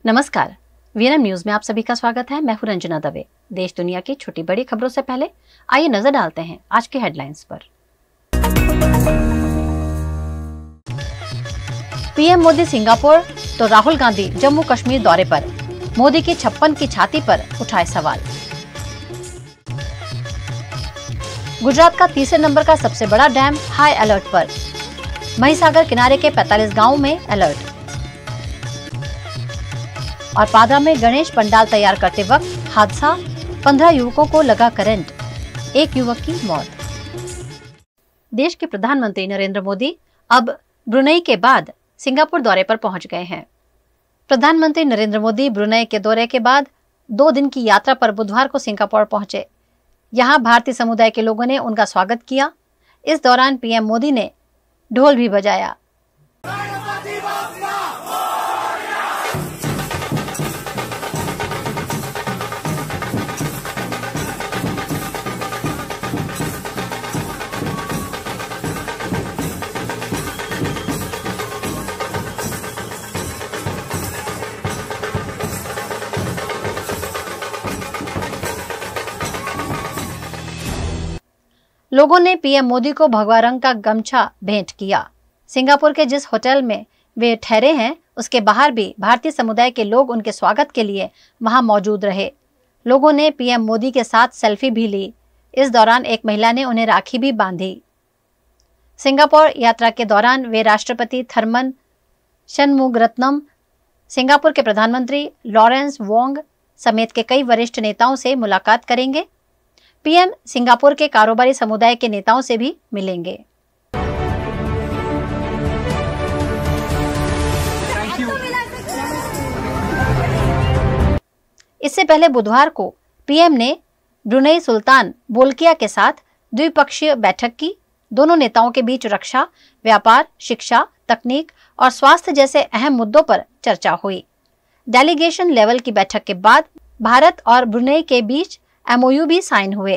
नमस्कार, VNM news में आप सभी का स्वागत है। मैं हूं रंजना दवे। देश दुनिया की छोटी बड़ी खबरों से पहले आइए नजर डालते हैं आज के हेडलाइंस पर। पीएम मोदी सिंगापुर तो राहुल गांधी जम्मू कश्मीर दौरे पर। मोदी की 56 की छाती पर उठाए सवाल। गुजरात का तीसरे नंबर का सबसे बड़ा डैम हाई अलर्ट पर। महिसागर किनारे के 45 गांवों में अलर्ट। और पादरा में गणेश पंडाल तैयार करते वक्त हादसा, 15 युवकों को लगा करंट, एक युवक की मौत। देश के प्रधानमंत्री नरेंद्र मोदी अब ब्रुनेई के बाद सिंगापुर दौरे पर पहुंच गए हैं। प्रधानमंत्री नरेंद्र मोदी ब्रुनेई के दौरे के बाद 2 दिन की यात्रा पर बुधवार को सिंगापुर पहुंचे। यहां भारतीय समुदाय के लोगों ने उनका स्वागत किया। इस दौरान पीएम मोदी ने ढोल भी बजाया। लोगों ने पीएम मोदी को भगवा रंग का गमछा भेंट किया। सिंगापुर के जिस होटल में वे ठहरे हैं उसके बाहर भी भारतीय समुदाय के लोग उनके स्वागत के लिए वहां मौजूद रहे। लोगों ने पीएम मोदी के साथ सेल्फी भी ली। इस दौरान एक महिला ने उन्हें राखी भी बांधी। सिंगापुर यात्रा के दौरान वे राष्ट्रपति थरमन शनमुगरत्नम, सिंगापुर के प्रधानमंत्री लॉरेंस वोंग समेत के कई वरिष्ठ नेताओं से मुलाकात करेंगे। पीएम सिंगापुर के कारोबारी समुदाय के नेताओं से भी मिलेंगे। इससे पहले बुधवार को पीएम ने ब्रुनेई सुल्तान बोल्किया के साथ द्विपक्षीय बैठक की। दोनों नेताओं के बीच रक्षा, व्यापार, शिक्षा, तकनीक और स्वास्थ्य जैसे अहम मुद्दों पर चर्चा हुई। डेलीगेशन लेवल की बैठक के बाद भारत और ब्रुनेई के बीच एमओयू भी साइन हुए।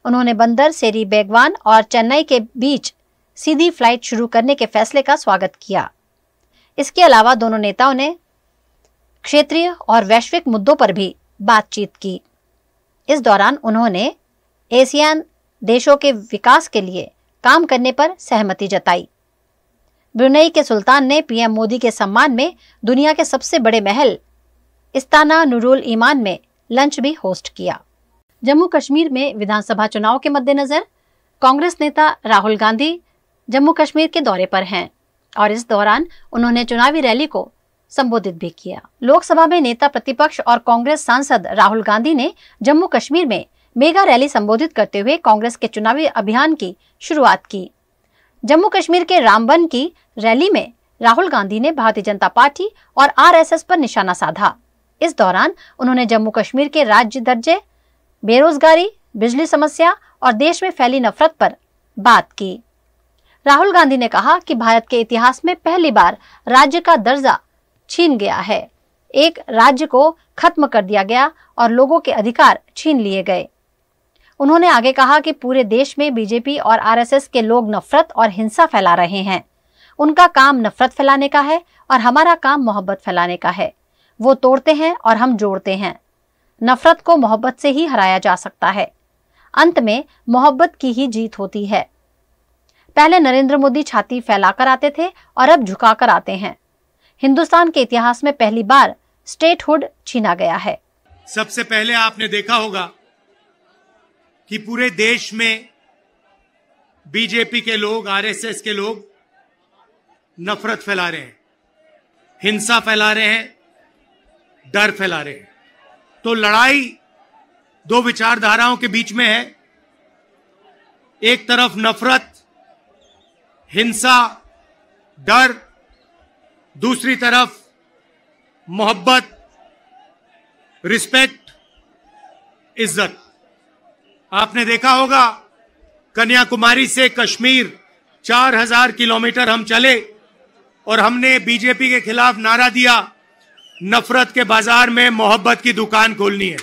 उन्होंने बंदर सेरी बेगवान और चेन्नई के बीच सीधी फ्लाइट शुरू करने के फैसले का स्वागत किया। इसके अलावा दोनों नेताओं ने क्षेत्रीय और वैश्विक मुद्दों पर भी बातचीत की। इस दौरान उन्होंने एशियान देशों के विकास के लिए काम करने पर सहमति जताई। ब्रुनेई के सुल्तान ने पीएम मोदी के सम्मान में दुनिया के सबसे बड़े महल इस्ताना नुरुल ईमान में लंच भी होस्ट किया। जम्मू कश्मीर में विधानसभा चुनाव के मद्देनजर कांग्रेस नेता राहुल गांधी जम्मू कश्मीर के दौरे पर हैं और इस दौरान उन्होंने चुनावी रैली को संबोधित भी किया। लोकसभा में नेता प्रतिपक्ष और कांग्रेस सांसद राहुल गांधी ने जम्मू कश्मीर में मेगा रैली संबोधित करते हुए कांग्रेस के चुनावी अभियान की शुरुआत की। जम्मू कश्मीर के रामबन की रैली में राहुल गांधी ने भारतीय जनता पार्टी और आरएसएस पर निशाना साधा। इस दौरान उन्होंने जम्मू कश्मीर के राज्य दर्जे, बेरोजगारी, बिजली समस्या और देश में फैली नफरत पर बात की। राहुल गांधी ने कहा कि भारत के इतिहास में पहली बार राज्य का दर्जा छीन गया है। एक राज्य को खत्म कर दिया गया और लोगों के अधिकार छीन लिए गए। उन्होंने आगे कहा कि पूरे देश में बीजेपी और आरएसएस के लोग नफरत और हिंसा फैला रहे हैं। उनका काम नफरत फैलाने का है और हमारा काम मोहब्बत फैलाने का है। वो तोड़ते हैं और हम जोड़ते हैं। नफरत को मोहब्बत से ही हराया जा सकता है। अंत में मोहब्बत की ही जीत होती है। पहले नरेंद्र मोदी छाती फैलाकर आते थे और अब झुकाकर आते हैं। हिंदुस्तान के इतिहास में पहली बार स्टेटहुड छीना गया है। सबसे पहले आपने देखा होगा कि पूरे देश में बीजेपी के लोग, आरएसएस के लोग नफरत फैला रहे हैं, हिंसा फैला रहे हैं, डर फैला रहे हैं। तो लड़ाई 2 विचारधाराओं के बीच में है। एक तरफ नफरत, हिंसा, डर, दूसरी तरफ मोहब्बत, रिस्पेक्ट, इज्जत। आपने देखा होगा कन्याकुमारी से कश्मीर 4000 किलोमीटर हम चले और हमने बीजेपी के खिलाफ नारा दिया, नफरत के बाजार में मोहब्बत की दुकान खोलनी है।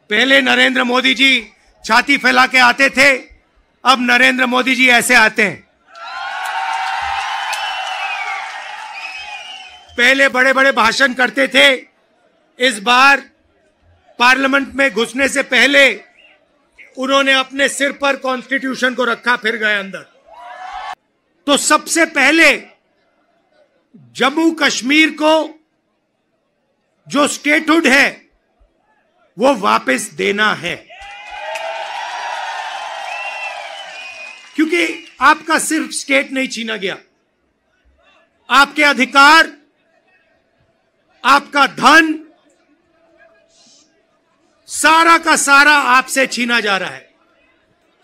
पहले नरेंद्र मोदी जी छाती फैला के आते थे, अब नरेंद्र मोदी जी ऐसे आते हैं। पहले बड़े बड़े भाषण करते थे, इस बार पार्लियामेंट में घुसने से पहले उन्होंने अपने सिर पर कॉन्स्टिट्यूशन को रखा, फिर गए अंदर। तो सबसे पहले जम्मू कश्मीर को जो स्टेटहुड है वो वापस देना है, क्योंकि आपका सिर्फ स्टेट नहीं छीना गया, आपके अधिकार, आपका धन, सारा का सारा आपसे छीना जा रहा है।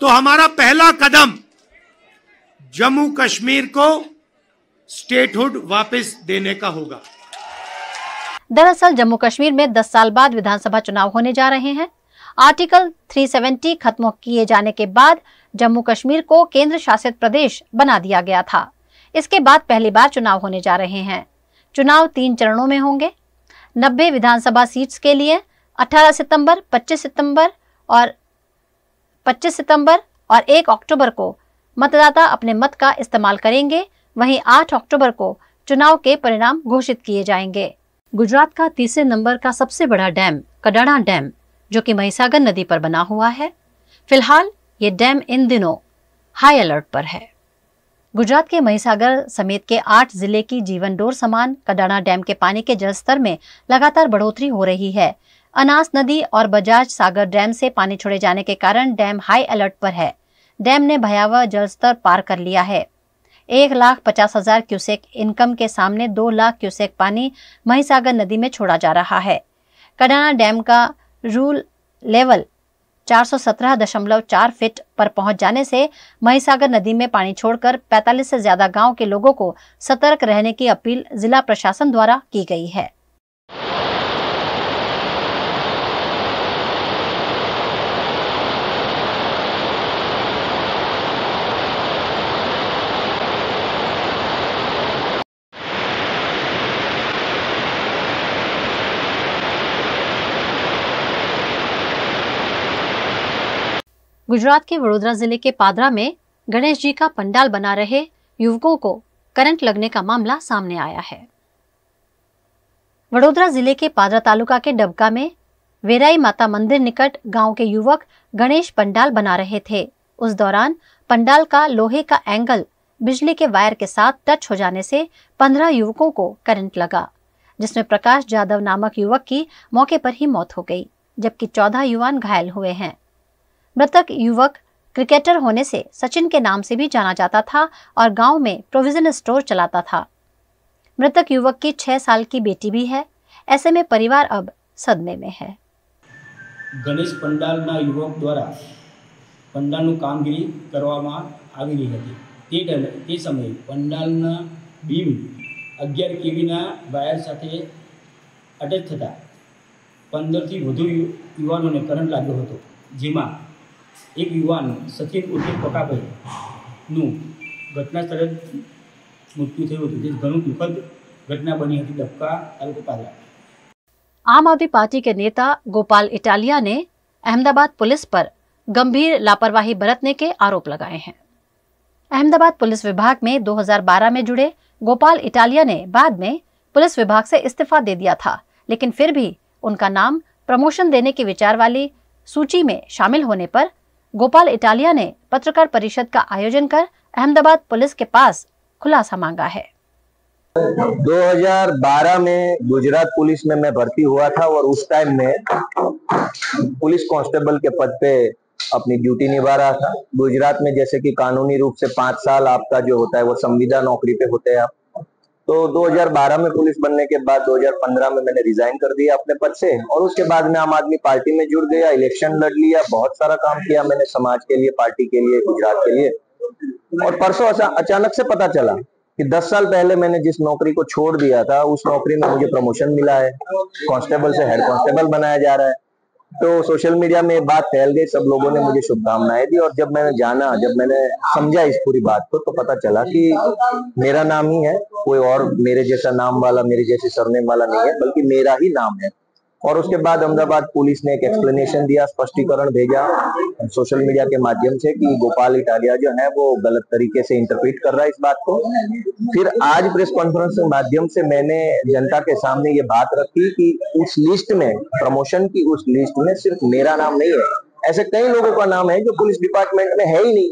तो हमारा पहला कदम जम्मू कश्मीर को स्टेटहुड वापस देने का होगा। दरअसल जम्मू कश्मीर में 10 साल बाद विधानसभा चुनाव होने जा रहे हैं। आर्टिकल 370 खत्म किए जाने के बाद जम्मू कश्मीर को केंद्र शासित प्रदेश बना दिया गया था। इसके बाद पहली बार चुनाव होने जा रहे हैं। चुनाव 3 चरणों में होंगे। 90 विधानसभा सीट्स के लिए 18 सितंबर, 25 सितंबर और 1 अक्टूबर को मतदाता अपने मत का इस्तेमाल करेंगे। वहीं 8 अक्टूबर को चुनाव के परिणाम घोषित किए जाएंगे। गुजरात का तीसरे नंबर का सबसे बड़ा डैम कडाणा डैम, जो कि महिसागर नदी पर बना हुआ है, फिलहाल ये डैम इन दिनों हाई अलर्ट पर है। गुजरात के महिसागर समेत के 8 जिले की जीवन डोर समान कडाणा डैम के पानी के जलस्तर में लगातार बढ़ोतरी हो रही है। अनास नदी और बजाज सागर डैम से पानी छोड़े जाने के कारण डैम हाई अलर्ट पर है। डैम ने भयावह जलस्तर पार कर लिया है। 1,50,000 क्यूसेक इनकम के सामने 2 लाख क्यूसेक पानी महिसागर नदी में छोड़ा जा रहा है। कडाणा डैम का रूल लेवल 417.4 फीट पर पहुंच जाने से महिसागर नदी में पानी छोड़कर 45 से ज्यादा गांव के लोगों को सतर्क रहने की अपील जिला प्रशासन द्वारा की गई है। गुजरात के वडोदरा जिले के पादरा में गणेश जी का पंडाल बना रहे युवकों को करंट लगने का मामला सामने आया है। वडोदरा जिले के पादरा तालुका के डबका में वेराई माता मंदिर निकट गांव के युवक गणेश पंडाल बना रहे थे। उस दौरान पंडाल का लोहे का एंगल बिजली के वायर के साथ टच हो जाने से 15 युवकों को करंट लगा, जिसमें प्रकाश जाधव नामक युवक की मौके पर ही मौत हो गई, जबकि 14 युवान घायल हुए हैं। मृतक युवक क्रिकेटर होने से सचिन के नाम से भी जाना जाता था और गांव में प्रोविजन स्टोर चलाता था। मृतक युवक की 6 साल की बेटी भी है। ऐसे में परिवार अब सदमे में है। गणेश पंडालना युवक द्वारा पंडालનું કામગીરી કરવામાં આવી રહી હતી। તે સમયે पंडालना બીમ 11 કેવીના વાયર સાથે અટેચ થતા 15 થી વધુ યુવાનોને કરંટ લાગ્યો હતો, જેમાં एक युवान सचिन उर्फ पकाભાઈનું घटना स्थळे मृत्यु થયું હતું। જે ઘણું દુઃખદ घटना बनी હતી डबका तालुका पादरा। आम आदमी पार्टी के नेता गोपाल इटालिया ने अहमदाबाद पुलिस पर गंभीर लापरवाही बरतने के आरोप लगाए हैं। अहमदाबाद पुलिस विभाग में 2012 में जुड़े गोपाल इटालिया ने बाद में पुलिस विभाग से इस्तीफा दे दिया था, लेकिन फिर भी उनका नाम प्रमोशन देने की विचार वाली सूची में शामिल होने पर गोपाल इटालिया ने पत्रकार परिषद का आयोजन कर अहमदाबाद पुलिस के पास खुलासा मांगा है। 2012 में गुजरात पुलिस में मैं भर्ती हुआ था और उस टाइम में पुलिस कांस्टेबल के पद पे अपनी ड्यूटी निभा रहा था। गुजरात में जैसे कि कानूनी रूप से 5 साल आपका जो होता है वो संविदा नौकरी पे होते हैं आप। तो 2012 में पुलिस बनने के बाद 2015 में मैंने रिजाइन कर दिया अपने पद से और उसके बाद में आम आदमी पार्टी में जुड़ गया, इलेक्शन लड़ लिया, बहुत सारा काम किया मैंने समाज के लिए, पार्टी के लिए, गुजरात के लिए। और परसों अचानक से पता चला कि 10 साल पहले मैंने जिस नौकरी को छोड़ दिया था उस नौकरी में मुझे प्रमोशन मिला है, कांस्टेबल से हेड कांस्टेबल बनाया जा रहा है। तो सोशल मीडिया में बात फैल गई, सब लोगों ने मुझे शुभकामनाएं दी और जब मैंने समझा इस पूरी बात को तो पता चला कि मेरा नाम ही है, कोई और मेरे जैसा नाम वाला, मेरे जैसे सरनेम वाला नहीं है, बल्कि मेरा ही नाम है। और उसके बाद अहमदाबाद पुलिस ने एक एक्सप्लेनेशन दिया, स्पष्टीकरण भेजा सोशल मीडिया के माध्यम से कि गोपाल इटालिया जो है वो गलत तरीके से इंटरप्रेट कर रहा है इस बात को। फिर आज प्रेस कॉन्फ्रेंस के माध्यम से मैंने जनता के सामने ये बात रखी कि उस लिस्ट में, प्रमोशन की उस लिस्ट में सिर्फ मेरा नाम नहीं है, ऐसे कई लोगों का नाम है जो पुलिस डिपार्टमेंट में है ही नहीं,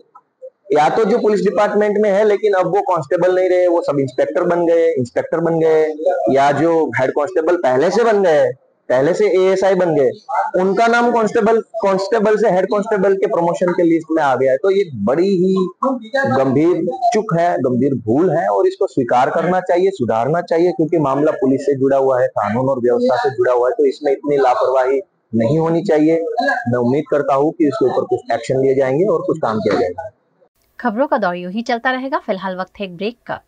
या तो जो पुलिस डिपार्टमेंट में है लेकिन अब वो कांस्टेबल नहीं रहे, वो सब इंस्पेक्टर बन गए, इंस्पेक्टर बन गए, या जो हेड कांस्टेबल पहले से बन गए, पहले से एएसआई बन गए, उनका नाम कांस्टेबल से हेड कांस्टेबल के प्रमोशन के लिस्ट में आ गया है। तो ये बड़ी ही गंभीर चूक है, गंभीर भूल है और इसको स्वीकार करना चाहिए, सुधारना चाहिए, क्योंकि मामला पुलिस से जुड़ा हुआ है, कानून और व्यवस्था से जुड़ा हुआ है, तो इसमें इतनी लापरवाही नहीं होनी चाहिए। मैं उम्मीद करता हूँ कि इसके ऊपर कुछ एक्शन लिए जाएंगे और कुछ काम किया जाएगा। खबरों का दौर यूं ही चलता रहेगा। फिलहाल वक्त है एक ब्रेक का।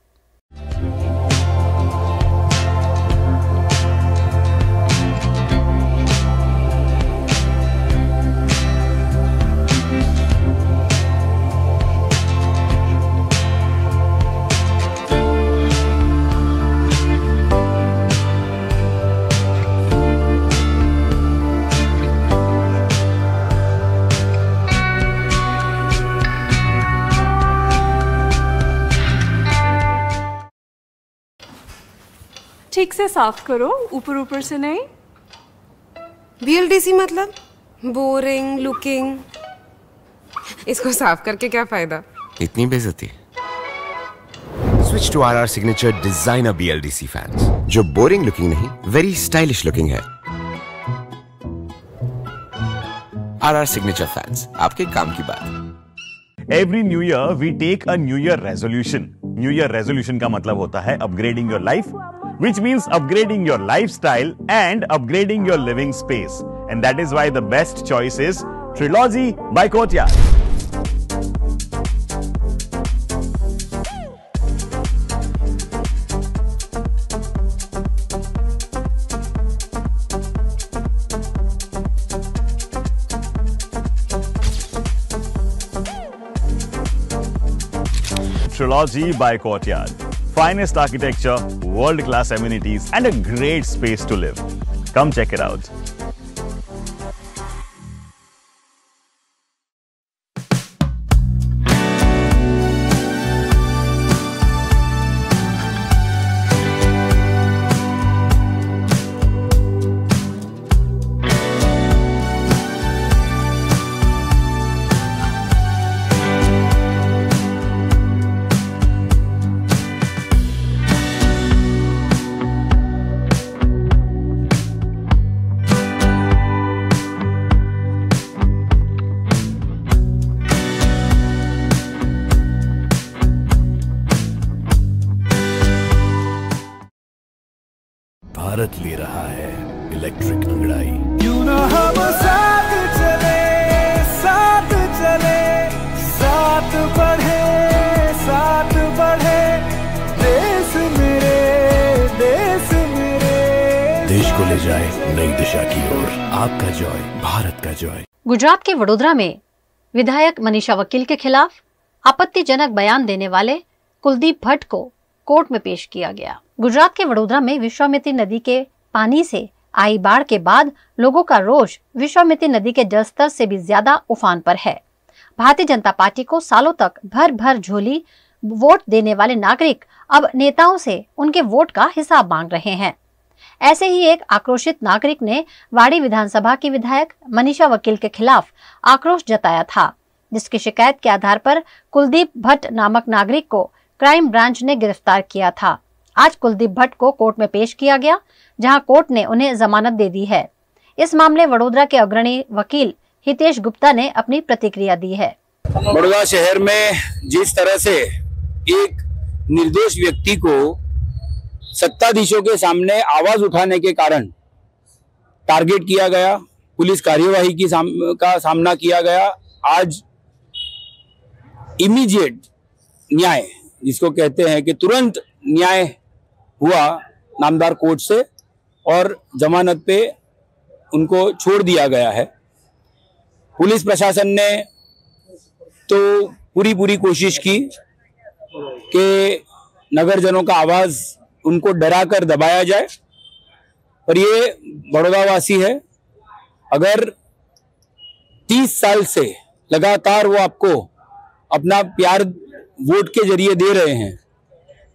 ठीक से साफ करो, ऊपर ऊपर से नहीं। बीएलडीसी मतलब बोरिंग लुकिंग, इसको साफ करके क्या फायदा? इतनी बेइज्जती। Switch to RR signature designer BLDC fans, जो बोरिंग लुकिंग नहीं, वेरी स्टाइलिश लुकिंग है। आरआर सिग्नेचर फैंस, आपके काम की बात। Every new year we take a new year resolution. New year resolution का मतलब होता है upgrading your life, which means upgrading your lifestyle and upgrading your living space. And that is why the best choice is Trilogy by Courtyard. Trilogy by Courtyard. Finest architecture, world-class amenities, and a great space to live. Come check it out. Bharat ले रहा है electric अंगड़ाई। क्यों ना हम साथ चले, साथ चले, साथ बढ़े, साथ बढ़े, देश मेरे, देश मेरे। देश को ले जाए नई दिशा की ओर। आपका जॉय, भारत का जॉय। गुजरात के वडोदरा में विधायक मनीषा वकील के खिलाफ आपत्तिजनक बयान देने वाले कुलदीप भट्ट को कोर्ट में पेश किया गया। गुजरात के वडोदरा में विश्वामित्री नदी के पानी से आई बाढ़ के बाद लोगों का रोष विश्वामित्री नदी के जलस्तर से भी ज्यादा उफान पर है। भारतीय जनता पार्टी को सालों तक भर भर झोली वोट देने वाले नागरिक अब नेताओं से उनके वोट का हिसाब मांग रहे हैं। ऐसे ही एक आक्रोशित नागरिक ने वाड़ी विधानसभा की विधायक मनीषा वकील के खिलाफ आक्रोश जताया था, जिसकी शिकायत के आधार पर कुलदीप भट्ट नामक नागरिक को क्राइम ब्रांच ने गिरफ्तार किया था। आज कुलदीप भट्ट को कोर्ट में पेश किया गया, जहां कोर्ट ने उन्हें जमानत दे दी है। इस मामले वडोदरा के अग्रणी वकील हितेश गुप्ता ने अपनी प्रतिक्रिया दी है। बड़ौदा शहर में जिस तरह से एक निर्दोष व्यक्ति को सत्ताधीशों के सामने आवाज उठाने के कारण टारगेट किया गया, पुलिस कार्यवाही का सामना किया गया, आज इमीडिएट न्याय जिसको कहते हैं कि तुरंत न्याय हुआ नामदार कोर्ट से और जमानत पे उनको छोड़ दिया गया है। पुलिस प्रशासन ने तो पूरी कोशिश की कि नगरजनों का आवाज उनको डराकर दबाया जाए, और ये बड़ौदावासी है। अगर 30 साल से लगातार वो आपको अपना प्यार वोट के जरिए दे रहे हैं,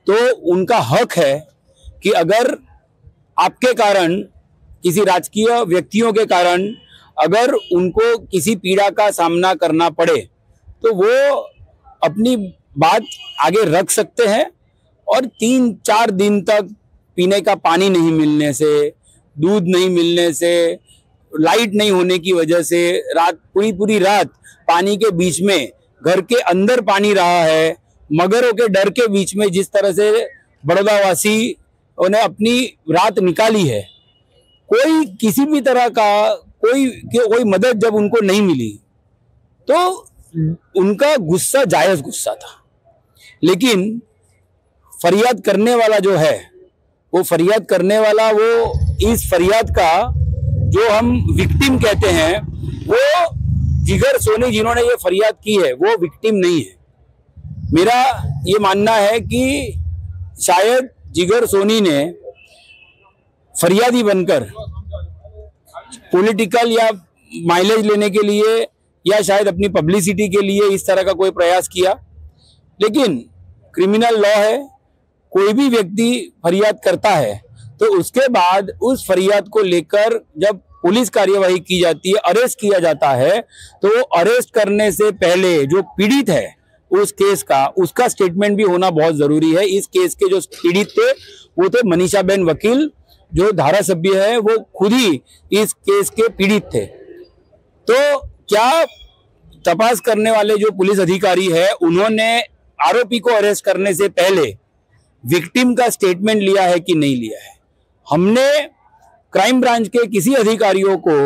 तो उनका हक है कि अगर आपके कारण, किसी राजकीय व्यक्तियों के कारण अगर उनको किसी पीड़ा का सामना करना पड़े तो वो अपनी बात आगे रख सकते हैं। और 3-4 दिन तक पीने का पानी नहीं मिलने से, दूध नहीं मिलने से, लाइट नहीं होने की वजह से रात पूरी रात पानी के बीच में, घर के अंदर पानी रहा है, मगरों के डर के बीच में जिस तरह से बड़ौदावासी उन्हें अपनी रात निकाली है, कोई किसी भी तरह का कोई मदद जब उनको नहीं मिली तो उनका गुस्सा जायज गुस्सा था। लेकिन फरियाद करने वाला जो है, वो फरियाद करने वाला, वो इस फरियाद का जो हम विक्टिम कहते हैं, वो जिगर सोनी जिन्होंने ये फरियाद की है वो विक्टिम नहीं है। मेरा ये मानना है कि शायद जिगर सोनी ने फरियादी बनकर पॉलिटिकल या माइलेज लेने के लिए या शायद अपनी पब्लिसिटी के लिए इस तरह का कोई प्रयास किया। लेकिन क्रिमिनल लॉ है, कोई भी व्यक्ति फरियाद करता है तो उसके बाद उस फरियाद को लेकर जब पुलिस कार्यवाही की जाती है, अरेस्ट किया जाता है, तो अरेस्ट करने से पहले जो पीड़ित है उस केस का, उसका स्टेटमेंट भी होना बहुत जरूरी है। इस केस के जो पीड़ित थे वो थे मनीषाबेन वकील, जो धारासभ्य है, वो खुद ही इस केस के पीड़ित थे। तो क्या तपास करने वाले जो पुलिस अधिकारी है उन्होंने आरोपी को अरेस्ट करने से पहले विक्टिम का स्टेटमेंट लिया है कि नहीं लिया है? हमने क्राइम ब्रांच के किसी अधिकारियों को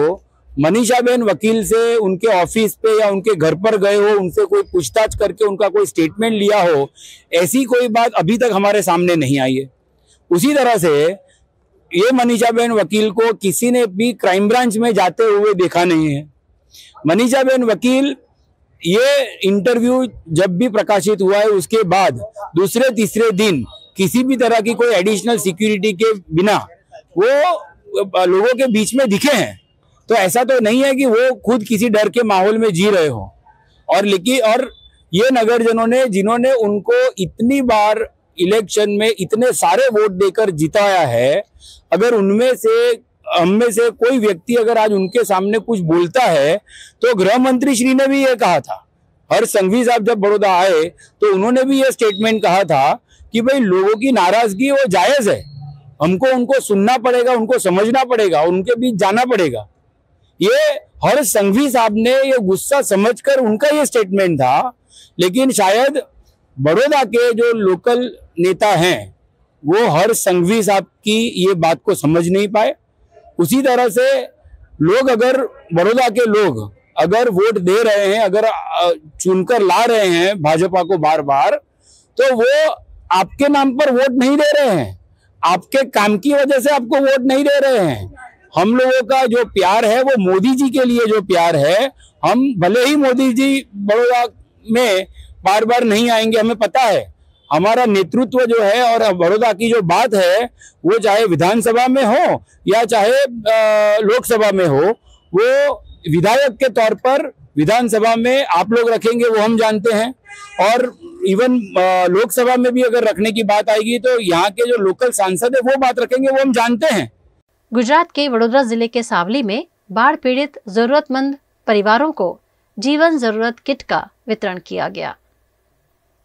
मनीषाबेन वकील से उनके ऑफिस पे या उनके घर पर गए हो, उनसे कोई पूछताछ करके उनका कोई स्टेटमेंट लिया हो, ऐसी कोई बात अभी तक हमारे सामने नहीं आई है। उसी तरह से ये मनीषाबेन वकील को किसी ने भी क्राइम ब्रांच में जाते हुए देखा नहीं है। मनीषाबेन वकील, ये इंटरव्यू जब भी प्रकाशित हुआ है उसके बाद दूसरे तीसरे दिन किसी भी तरह की कोई एडिशनल सिक्योरिटी के बिना वो लोगों के बीच में दिखे हैं। तो ऐसा तो नहीं है कि वो खुद किसी डर के माहौल में जी रहे हो। और ये नगरजनों ने, जिन्होंने उनको इतनी बार इलेक्शन में इतने सारे वोट देकर जिताया है, अगर उनमें से, हम में से कोई व्यक्ति अगर आज उनके सामने कुछ बोलता है तो गृह मंत्री श्री ने भी ये कहा था, हर्ष संघवी साहब जब बड़ौदा आए तो उन्होंने भी ये स्टेटमेंट कहा था कि भाई लोगों की नाराजगी वो जायज है, हमको उनको सुनना पड़ेगा, उनको समझना पड़ेगा, उनके बीच जाना पड़ेगा। ये हर्ष संघवी साहब ने ये गुस्सा समझकर उनका ये स्टेटमेंट था। लेकिन शायद बड़ौदा के जो लोकल नेता हैं वो हर्ष संघवी साहब की ये बात को समझ नहीं पाए। उसी तरह से लोग, अगर बड़ौदा के लोग अगर वोट दे रहे हैं, अगर चुनकर ला रहे हैं भाजपा को बार बार, तो वो आपके नाम पर वोट नहीं दे रहे हैं, आपके काम की वजह से आपको वोट नहीं दे रहे हैं। हम लोगों का जो प्यार है वो मोदी जी के लिए जो प्यार है, हम भले ही मोदी जी बड़ौदा में बार बार नहीं आएंगे, हमें पता है हमारा नेतृत्व जो है और बड़ौदा की जो बात है वो चाहे विधानसभा में हो या चाहे लोकसभा में हो, वो विधायक के तौर पर विधानसभा में आप लोग रखेंगे वो हम जानते हैं, और इवन लोकसभा में भी अगर रखने की बात आएगी तो यहाँ के जो लोकल सांसद है वो बात रखेंगे वो हम जानते हैं। गुजरात के वडोदरा जिले के सावली में बाढ़ पीड़ित जरूरतमंद परिवारों को जीवन जरूरत किट का वितरण किया गया।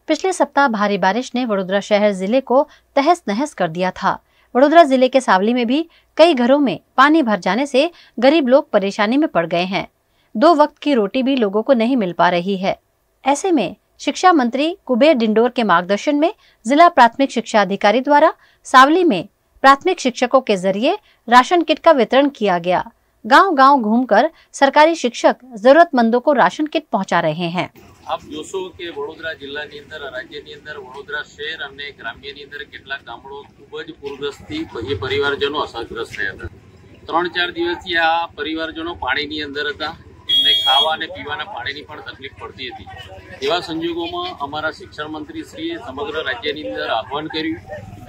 पिछले सप्ताह भारी बारिश ने वडोदरा शहर जिले को तहस नहस कर दिया था। वडोदरा जिले के सावली में भी कई घरों में पानी भर जाने से गरीब लोग परेशानी में पड़ गए हैं। 2 वक्त की रोटी भी लोगों को नहीं मिल पा रही है। ऐसे में शिक्षा मंत्री कुबेर डिंडोर के मार्गदर्शन में जिला प्राथमिक शिक्षा अधिकारी द्वारा सावली में प्राथमिक शिक्षकों के जरिए राशन किट का वितरण किया गया। गांव-गांव घूमकर सरकारी शिक्षक जरूरतमंदों को राशन किट पहुंचा रहे हैं। आप જોશો કે વડોદરા જિલ્લાની અંદર, રાજ્યની અંદર, વડોદરા શહેર અને ગ્રામ્યની અંદર કેટલાક ગામડો ખૂબ જ પૂરગ્રસ્તથી એ પરિવારજનો અસરગ્રસ્ત થયા હતા। 3-4 દિવસથી આ પરિવારજનો પાણીની અંદર હતા, એમને ખાવા અને પીવાના પાણીની પણ તકલીફ પડતી હતી। એવા સંજોગોમાં અમારા શિક્ષણ મંત્રીશ્રીએ સમગ્ર રાજ્યની અંદર આહવાન કર્યું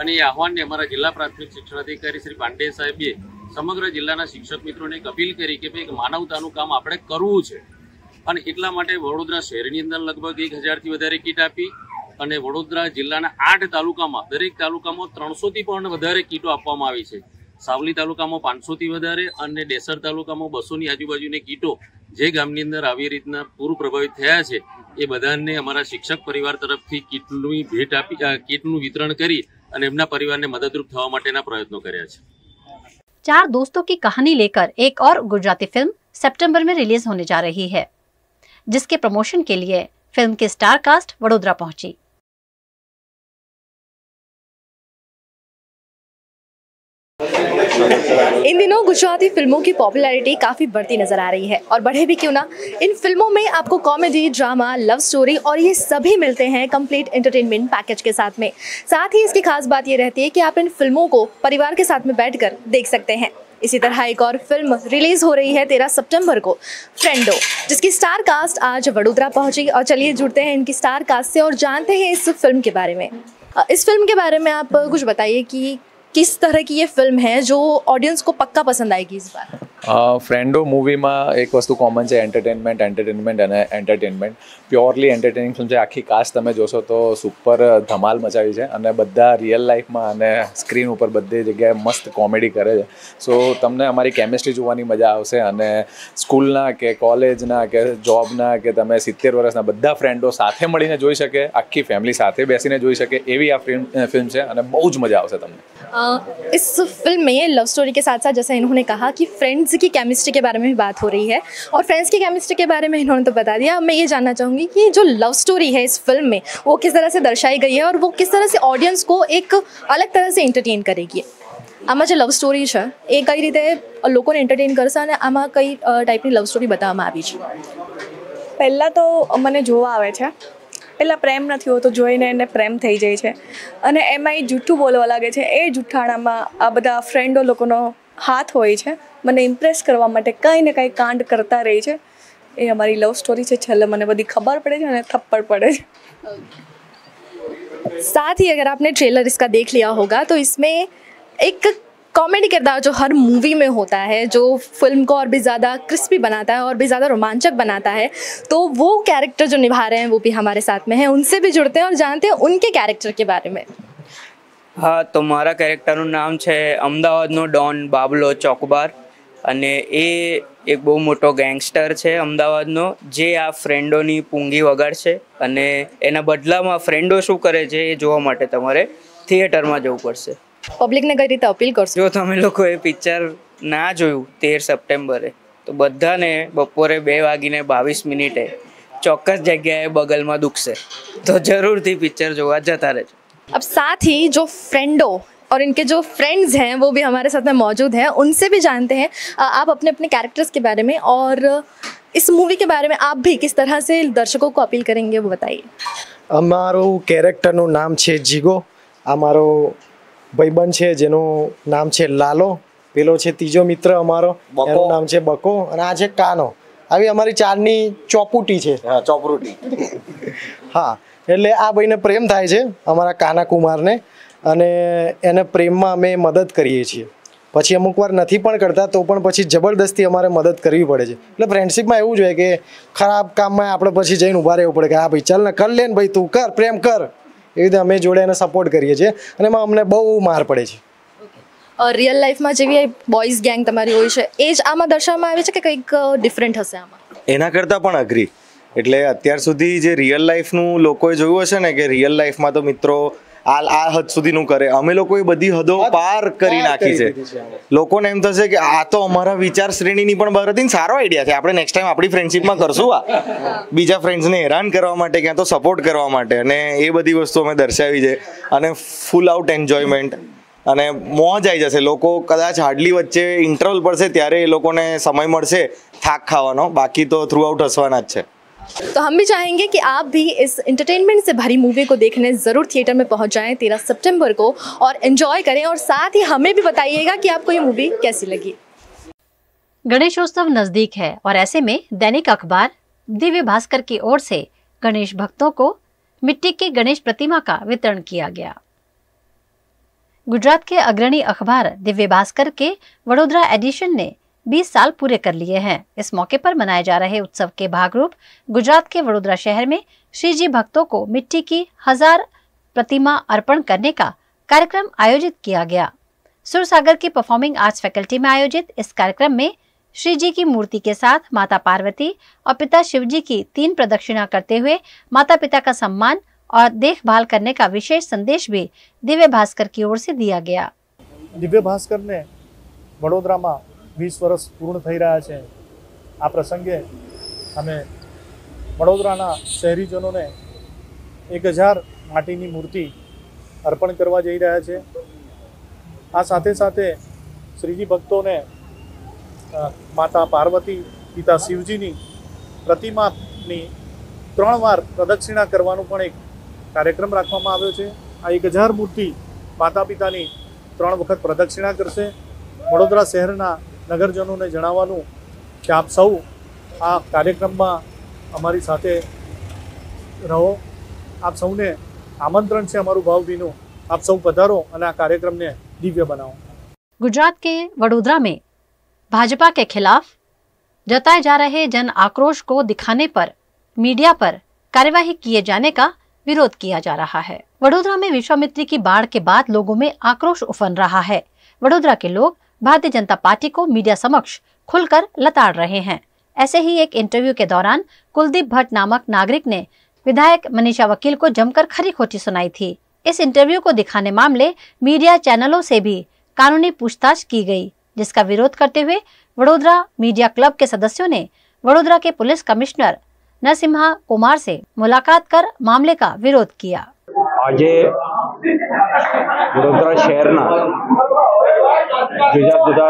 અને એ આહવાનને અમારા જિલ્લા પ્રાથમિક શિક્ષણાધિકારી શ્રી પાંડે સાહેબે સમગ્ર જિલ્લાના શિક્ષક મિત્રોને એક અપીલ કરી કે ભાઈ એક માનવતાનું કામ આપણે કરવું છે અને એટલા માટે વડોદરા શહેરની અંદર લગભગ 1000થી વધારે કીટ આપી અને વડોદરા જિલ્લાના 8 તાલુકામાં દરેક તાલુકામાં 300થી પણ વધારે કીટો આપવામાં આવી છે. સાવલી તાલુકામાં 500થી વધારે અને ડેસર તાલુકામાં 200ની આજુબાજુની કીટો જે ગામની અંદર આવી રીતના પૂર પ્રભાવિત થયા છે એ બધાને અમારા શિક્ષક પરિવાર તરફથી કીટની ભેટ આપી કીટનું વિતરણ કરી અને એમના પરિવારને મદદરૂપ થવા માટેના પ્રયત્નો કર્યા છે. 4 दोस्तों की कहानी लेकर एक और गुजराती फिल्म सितंबर में रिलीज होने जा रही है, जिसके प्रमोशन के लिए फिल्म की स्टार कास्ट वडोदरा पहुंची. इन दिनों गुजराती फिल्मों की पॉपुलैरिटी काफ़ी बढ़ती नजर आ रही है और बढ़े भी क्यों ना, इन फिल्मों में आपको कॉमेडी, ड्रामा, लव स्टोरी और ये सभी मिलते हैं कंप्लीट एंटरटेनमेंट पैकेज के साथ में. साथ ही इसकी खास बात ये रहती है कि आप इन फिल्मों को परिवार के साथ में बैठकर देख सकते हैं. इसी तरह एक और फिल्म रिलीज हो रही है 13 सितंबर को, फ्रेंडो, जिसकी स्टार कास्ट आज वडोदरा पहुंची. और चलिए जुड़ते हैं इनकी स्टार कास्ट से और जानते हैं इस फिल्म के बारे में. इस फिल्म के बारे में आप कुछ बताइए कि किस तरह की ये फिल्म है जो ऑडियंस को पक्का पसंद आएगी इस बार. फ्रेंडो मूवी में एक वस्तु कॉमन है, एंटरटेनमेंट અને એન્ટરટેનમેન્ટ. પ્યોરલી એન્ટરટેનિંગ ફિલ્મ છે. આખી કાસ્ટ તમે જોશો તો સુપર ધમાલ મચાવી છે અને બધા રિયલ લાઈફમાં અને સ્ક્રીન ઉપર બધી જગ્યાએ મસ્ત કોમેડી કરે છે. સો તમને અમારી કેમિસ્ટ્રી જોવાની મજા આવશે અને સ્કૂલના કે કોલેજના કે જોબના કે તમે 70 વર્ષના બધા ફ્રેન્ડો સાથે મળીને જોઈ શકે, આખી ફેમિલી સાથે બેસીને જોઈ શકે એવી આ ફિલ્મ છે અને બહુ જ મજા આવશે તમને. इस फिल्म में लव स्टोरी के साथ साथ जैसे इन्होंने कहा कि फ्रेंड्स की केमिस्ट्री के बारे में भी बात हो रही है और फ्रेंड्स की केमिस्ट्री के बारे में इन्होंने तो बता दिया. मैं ये जानना चाहूँगी कि जो लव स्टोरी है इस फिल्म में वो किस तरह से दर्शाई गई है और वो किस तरह से ऑडियंस को एक अलग तरह से एंटरटेन करेगी. આમાં જે લવ સ્ટોરી છે એ કઈ રીતે લોકોને એન્ટરટેન કરશે અને આમાં કઈ ટાઈપની લવ સ્ટોરી બતાવવામાં આવી છે? પહેલાં તો મને જોવા આવે છે, પહેલાં પ્રેમ નથી હોતો, જોઈને એને પ્રેમ થઈ જાય છે અને એમાં એ જૂઠું બોલવા લાગે છે. એ જૂઠાણામાં આ બધા ફ્રેન્ડો લોકોનો હાથ હોય છે. મને ઇમ્પ્રેસ કરવા માટે કંઈ ને કંઈ કાંડ કરતા રહે છે. એ અમારી લવ સ્ટોરી છે. છેલ્લે મને બધી ખબર પડે છે અને થપ્પડ પડે છે. साथ ही अगर आपने ट्रेलर इसका देख लिया होगा तो इसमें एक कॉमेडी किरदार जो हर मूवी में होता है, जो फिल्म को और भी ज़्यादा क्रिस्पी बनाता है और भी ज़्यादा रोमांचक बनाता है, तो वो कैरेक्टर जो निभा रहे हैं वो भी हमारे साथ में हैं. उनसे भी जुड़ते हैं और जानते हैं उनके कैरेक्टर के बारे में. हाँ, तो मारा कैरेक्टरનું નામ છે અમદાવાદનો ડોન બાબલો ચોકબાર અને એ એક બહુ મોટો ગેંગસ્ટર છે અમદાવાદનો જે આ ફ્રેન્ડોની પૂંગી વગાડશે અને એના બદલામાં ફ્રેન્ડો શું કરે છે એ જોવા માટે તમારે થિયેટરમાં જવું પડશે. પબ્લિકને કઈ રીતે અપીલ કરશો? જો તમે લોકોએ પિક્ચર ના જોયું 13 સપ્ટેમ્બરે તો બધાને બપોરે 2:22 ચોક્કસ જગ્યાએ બગલમાં દુખશે, તો જરૂરથી પિક્ચર જોવા જતા રહેજો. अब साथ ही जो फ्रेंडो और इनके जो फ्रेंड्स हैं वो भी हमारे साथ में मौजूद हैं, उनसे भी जानते हैं आप अपने अपने कैरेक्टर्स के बारे में और इस मूवी के बारे में आप भी किस तरह से दर्शकों को अपील करेंगे वो बताइए. અમારું કેરેક્ટરનું નામ છે જીગો. આ મારો ભાઈબંધ છે જેનું નામ છે લાલો. પેલો છે ત્રીજો મિત્ર અમારો, એનું નામ છે બકો અને આ છે કાનો. આવી અમારી ચારની ચોપુટી છે. હા, ચોપરુટી. હા, એટલે આ ભાઈને પ્રેમ થાય છે અમારા કાના કુમારને અને એને પ્રેમમાં અમે મદદ કરીએ છીએ. પછી અમુક વાર નથી પણ કરતા તો પણ પછી જબરદસ્તી અમારે મદદ કરવી પડે છે. એટલે ફ્રેન્ડશિપમાં એવું જોઈએ કે ખરાબ કામમાં આપણે પછી જઈને ઊભા રહેવું પડે કે હા ભાઈ ચાલ ને કર લે ને ભાઈ તું કર, પ્રેમ કર. એવી રીતે અમે જોડે એને સપોર્ટ કરીએ છીએ અને એમાં અમને બહુ માર પડે છે. રિયલ લાઈફમાં જેવી બોયઝ ગેંગ તમારી હોય છે એ જ આમાં દર્શાવવામાં આવે છે કે કંઈક ડિફરન્ટ હશે આમાં? એના કરતાં પણ અઘરી. એટલે અત્યાર સુધી જે રિયલ લાઈફનું લોકોએ જોયું હશે ને કે રિયલ લાઈફમાં તો મિત્રો આ હદ સુધીનું કરે, અમે લોકોએ બધી હદો પાર કરી નાખી છે. લોકોને એમ થશે કે આ તો અમારા વિચાર શ્રેણીની પણ બહાર હતી ને, સારો આઈડિયા છે, આપણે નેક્સ્ટ ટાઈમ આપણી ફ્રેન્ડશિપમાં કરશું આ, બીજા ફ્રેન્ડ્સને હેરાન કરવા માટે ક્યાં તો સપોર્ટ કરવા માટે. અને એ બધી વસ્તુ અમે દર્શાવી છે અને ફૂલ આઉટ એન્જોયમેન્ટ અને મોજ આવી જશે. લોકો કદાચ હાર્ડલી વચ્ચે ઇન્ટરવલ પડશે ત્યારે એ લોકોને સમય મળશે થાક ખાવાનો, બાકી તો થ્રુ આઉટ હસવાના જ છે. तो हम भी चाहेंगे कि आप भी इस एंटरटेनमेंट से भरी मूवी को देखने ज़रूर थिएटर में पहुंच जाएं 13 सितंबर को और एंजॉय करें और साथ ही हमें भी बताइएगा कि आपको ये मूवी कैसी लगी. गणेशोत्सव नजदीक है और ऐसे में दैनिक अखबार दिव्य भास्कर की ओर से गणेश भक्तों को मिट्टी के गणेश प्रतिमा का वितरण किया गया. गुजरात के अग्रणी अखबार दिव्य भास्कर के वडोदरा एडिशन ने 20 साल पूरे कर लिए हैं। इस मौके पर मनाए जा रहे उत्सव के भागरूप गुजरात के वडोदरा शहर में श्रीजी भक्तों को मिट्टी की 1000 प्रतिमा अर्पण करने का कार्यक्रम आयोजित किया गया। सुरसागर की परफॉर्मिंग आर्ट्स फैकल्टी में आयोजित इस कार्यक्रम में श्री जी की मूर्ति के साथ माता पार्वती और पिता शिवजी की 3 प्रदक्षिणा करते हुए माता पिता का सम्मान और देखभाल करने का विशेष संदेश भी दिव्य भास्कर की ओर से दिया गया। दिव्य भास्कर ने वडोदरा में 20 वर्ष पूर्ण थई रह्या छे। आ प्रसंगे अमे वडोदराना शहेरीजनों ने 1000 माटीनी मूर्ति अर्पण करवा जई रह्या छे। आ साथे साथे श्रीजी भक्तों ने माता पार्वती पिता शिवजीनी प्रतिमानी 3 વાર प्रदक्षिणा करवानो पण एक कार्यक्रम राखवामां आव्यो छे। आ 1000 मूर्ति माता पितानी 3 વખત प्रदक्षिणा करशे। वडोदरा शहेरना नगरजनों ने जणाववानुं के आप सौ आ कार्यक्रममां अमारी साथे रहो। आप सौने आमंत्रण छे अमारुं भावभीनुं। आप सौ पधारो अने आ कार्यक्रमने दिव्य बनाओ। गुजरात के वडोदरा में भाजपा के खिलाफ जताए जा रहे जन आक्रोश को दिखाने पर मीडिया पर कार्यवाही किए जाने का विरोध किया जा रहा है। वडोदरा में विश्वामित्री की बाढ़ के बाद लोगों में आक्रोश उफन रहा है। वडोदरा के लोग भारतीय जनता पार्टी को मीडिया समक्ष खुलकर लताड़ रहे हैं। ऐसे ही एक इंटरव्यू के दौरान कुलदीप भट्ट नामक नागरिक ने विधायक मनीषा वकील को जमकर खरी खोटी सुनाई थी। इस इंटरव्यू को दिखाने मामले मीडिया चैनलों से भी कानूनी पूछताछ की गई, जिसका विरोध करते हुए वडोदरा मीडिया क्लब के सदस्यों ने वडोदरा के पुलिस कमिश्नर नरसिम्हा कुमार से मुलाकात कर मामले का विरोध किया। आज वडोदरा शहरना जुदा जुदा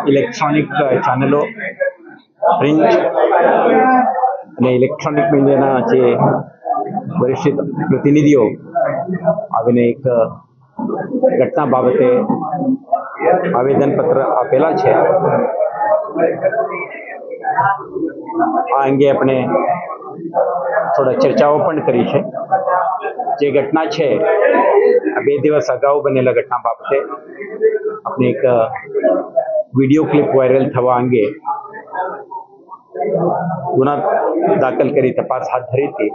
इलेक्ट्रॉनिक चैनलों प्रिंट इलेक्ट्रॉनिक मीडिया जे वरिष्ठ प्रतिनिधिओ आवीने एक घटना बाबते आवेदन पत्र आपेला छे। आ अंगे अपने थोड़ा चर्चाओं पण करी छे। जे घटना छे 2 दिवस अगाऊ बनेला घटना बाबते अपने एक वीडियो क्लिप वायरल थवा अंगे गुना दाखल करी तपास हाथ धरी थी।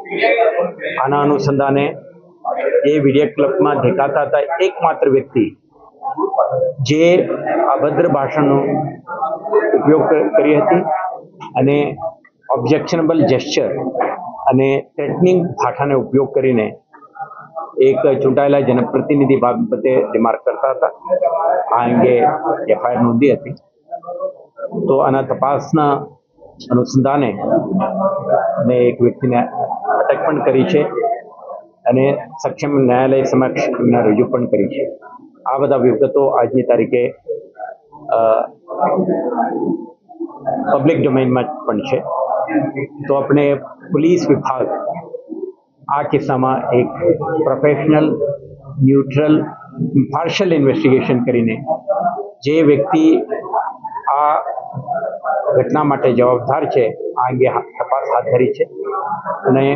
आना अनुसंधाने ये वीडियो क्लिप में देखाता था एकमात्र व्यक्ति जे अभद्र भाषण उपयोग करी हती अने ऑब्जेक्शनेबल जेस्चर अने थ्रेटनिंग भाषाने उपयोग करीने एक चूंटायेला जनप्रतिनिधि बाबते रिमार्क करता था। आ अंगे एफआईआर नोंधी हती। तो आना तपासना अनुसंधाने ने एक व्यक्तिने अटक पण करी छे अने सक्षम न्यायालय समक्ष एमने रजू पण करी छे। आ बधा विगतो आजनी तारीखे पब्लिक डोमेन में पण छे। तो अपने पुलिस विभाग आ किस्सा में एक प्रोफेशनल न्यूट्रल इम्पार्शियल इन्वेस्टिगेशन करीने जे व्यक्ति आ घटना माटे जवाबदार है आ अंगे तपास हाथ धरी है अने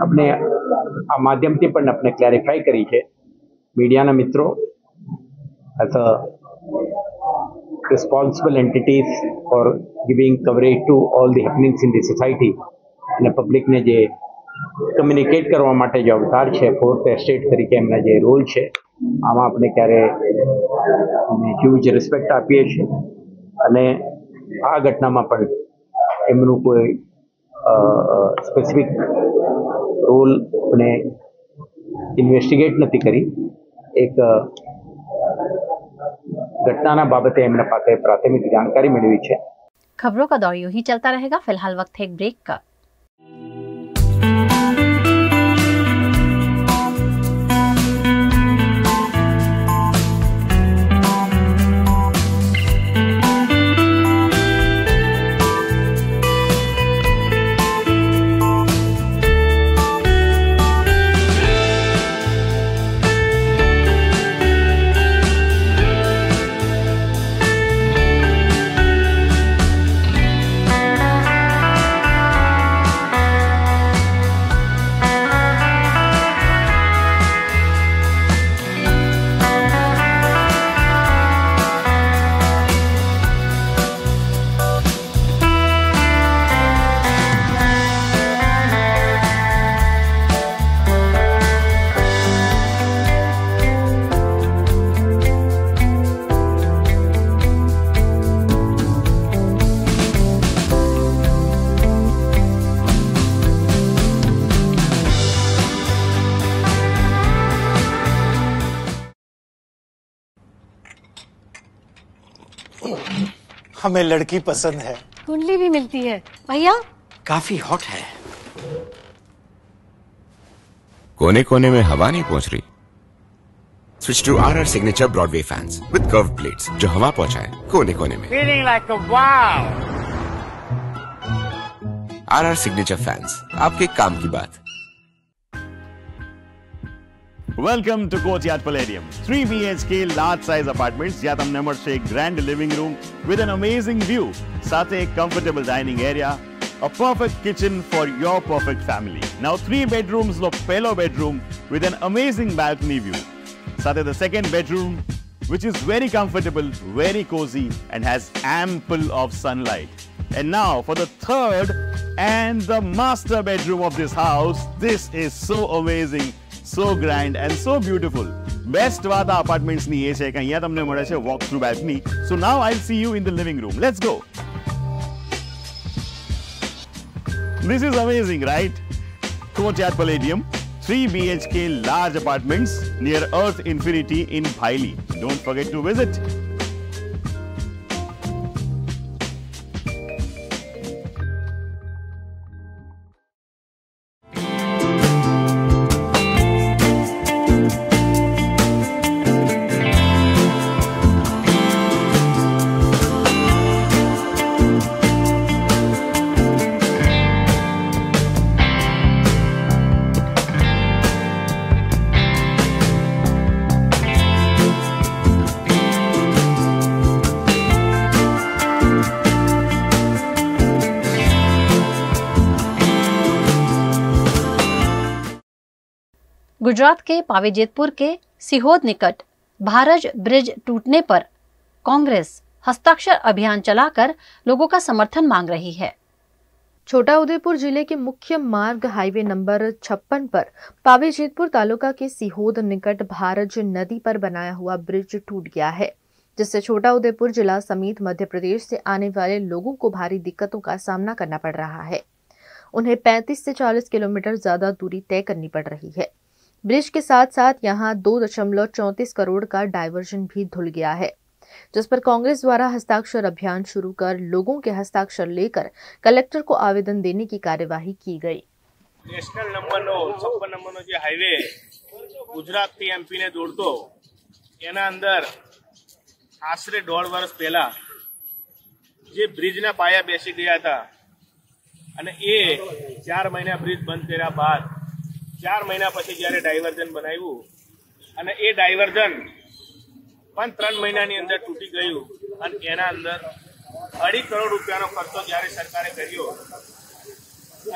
अपने आ माध्यम थी पण अपने क्लेरिफाई करी है। मीडिया मित्रों as a responsible entities for giving coverage to all the happenings in the society અને પબ્લિક ને જે કમ્યુનિકેટ કરવા માટે જવાબદાર છે ફોર્થ એસ્ટેટ તરીકે એમના જે રોલ છે આમાં આપણે ક્યારે હ્યુજ રિસ્પેક્ટ આપીએ છીએ અને આ ઘટનામાં પણ એમનું કોઈ સ્પેસિફિક રોલ આપણે ઇન્વેસ્ટિગેટ નથી કરી। એક घटना बाबते एमने पासे प्राथमिक जानकारी मिली है। खबरों का दौर यूं ही चलता रहेगा। फिलहाल वक्त है एक ब्रेक का। हमें लड़की पसंद है। कुंडली भी मिलती है भैया। काफी हॉट है। कोने कोने में हवा नहीं पहुंच रही। Switch to RR Signature Broadway fans with curved plates जो हवा पहुंचाए कोने कोने में। Feeling like a wow. RR Signature fans, आपके काम की बात। Welcome to Courtyard Palladium. 3 BHK large size apartments જ્યાં તમને મળશે એક grand living room with an amazing view સાથે એક comfortable dining area, a perfect kitchen for your perfect family. Now 3 bedrooms નો પહેલો bedroom with an amazing balcony view. સાથે the second bedroom which is very comfortable, very cozy and has ample of sunlight. And now for the third and the master bedroom of this house. This is so amazing, so grand and so beautiful. Best વાત આ apartments ની એ છે કે અહીંયા તમને મળે છે walk through balcony. So now I'll see you in the living room. Let's go. This is amazing, right? Courtyard Palladium, 3 BHK large apartments near Earth Infinity in Bhaili. Don't forget to visit. Gujarat के पावीजेतपुर के सिहोद निकट भारज bridge टूटने पर कांग्रेस हस्ताक्षर अभियान चलाकर लोगों का समर्थन मांग रही है। छोटा उदेपुर जिले के मुख्य मार्ग हाईवे नंबर 56 पर पावीजेतपुर तालुका के सिहोद निकट भारज नदी पर बनाया हुआ ब्रिज टूट गया है, जिससे छोटा उदेपुर जिला समेत मध्य प्रदेश से आने वाले लोगों को भारी दिक्कतों का सामना करना पड़ रहा है। उन्हें 35 से 40 किलोमीटर ज्यादा दूरी तय करनी पड़ रही है। ब्रिज के साथ साथ यहां 2.34 करोड़ का डायवर्जन भी धुल गया है, जिस पर कांग्रेस द्वारा हस्ताक्षर अभियान शुरू कर लोगों के हस्ताक्षर लेकर कलेक्टर को आवेदन देने की कार्यवाही की गई। नेशनल नंबर 56 नंबर जो हाईवे गुजरात थी एमपी ने जोड़तो एना अंदर आश्रे 1.5 वर्ष पहला जे ब्रिजना पाया बेसी गया था અને એ 4 મહિના બ્રિજ બંધ કર્યા બાદ 4 મહિના પછી જ્યારે ડાયવર્ઝન બનાવ્યું અને એ ડાયવર્ઝન પણ 3 મહિનાની અંદર તૂટી ગયું અને એના અંદર 2.5 કરોડ રૂપિયાનો ખર્ચો જ્યારે સરકારે કર્યો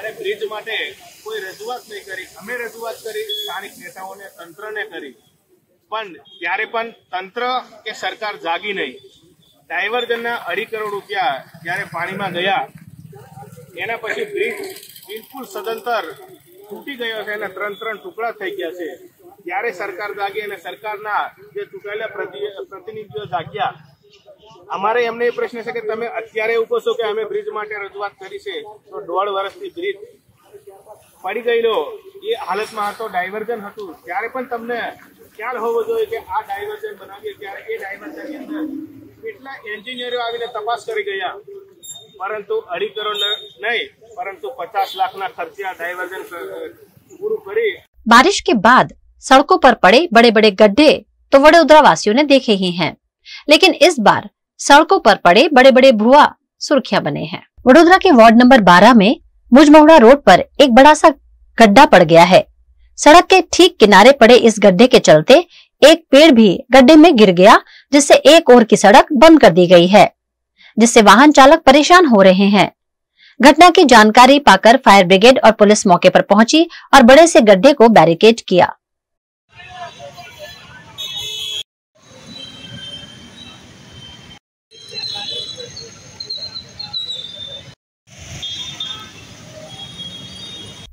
અને બ્રિજ માટે કોઈ રજૂઆત નહીં કરી। અમે રજૂઆત કરી સ્થાનિક નેતાઓને, તંત્રને કરી, પણ ત્યારે પણ તંત્ર કે સરકાર જાગી નહીં। ડાયવર્ઝનના 2.5 કરોડ રૂપિયા જ્યારે પાણીમાં ગયા એના પછી બ્રિજ બિલકુલ સદંતર તૂટી ગયો છે અને 3 ટુકડા થઈ ગયા છે। ત્યારે સરકાર જાગી અને સરકારના જે ચૂંટાયેલા પ્રતિનિધિઓ જાગ્યા। અમારે એમને એ પ્રશ્ન છે કે તમે અત્યારે એવું કહો છો કે અમે બ્રિજ માટે રજૂઆત કરી છે, તો 1.5 વર્ષથી બ્રિજ પડી ગયેલો એ હાલતમાં હતો, ડાયવર્ઝન હતું, ત્યારે પણ તમને ખ્યાલ હોવો જોઈએ કે આ ડાયવર્ઝન બનાવીએ ત્યારે એ ડાયવર્ઝનની અંદર કેટલા એન્જિનિયરો આવીને તપાસ કરી ગયા, परंतु 2.5 करोड़ नहीं परंतु 50 लाख ना खर्चा डायवर्जन पूरा करे। बारिश के बाद सड़कों पर पड़े बड़े बड़े गड्ढे तो वडोदरा वासियों ने देखे ही हैं, लेकिन इस बार सड़कों पर पड़े बड़े बड़े भुआ सुर्खियां बने हैं। वडोदरा के वार्ड नंबर 12 में मुजमोहड़ा रोड पर एक बड़ा सा गड्ढा पड़ गया है। सड़क के ठीक किनारे पड़े इस गड्ढे के चलते एक पेड़ भी गड्ढे में गिर गया, जिससे एक ओर की सड़क बंद कर दी गई है, जिससे वाहन चालक परेशान हो रहे हैं। घटना की जानकारी पाकर फायर ब्रिगेड और पुलिस मौके पर पहुंची और बड़े से गड्ढे को बैरिकेड किया।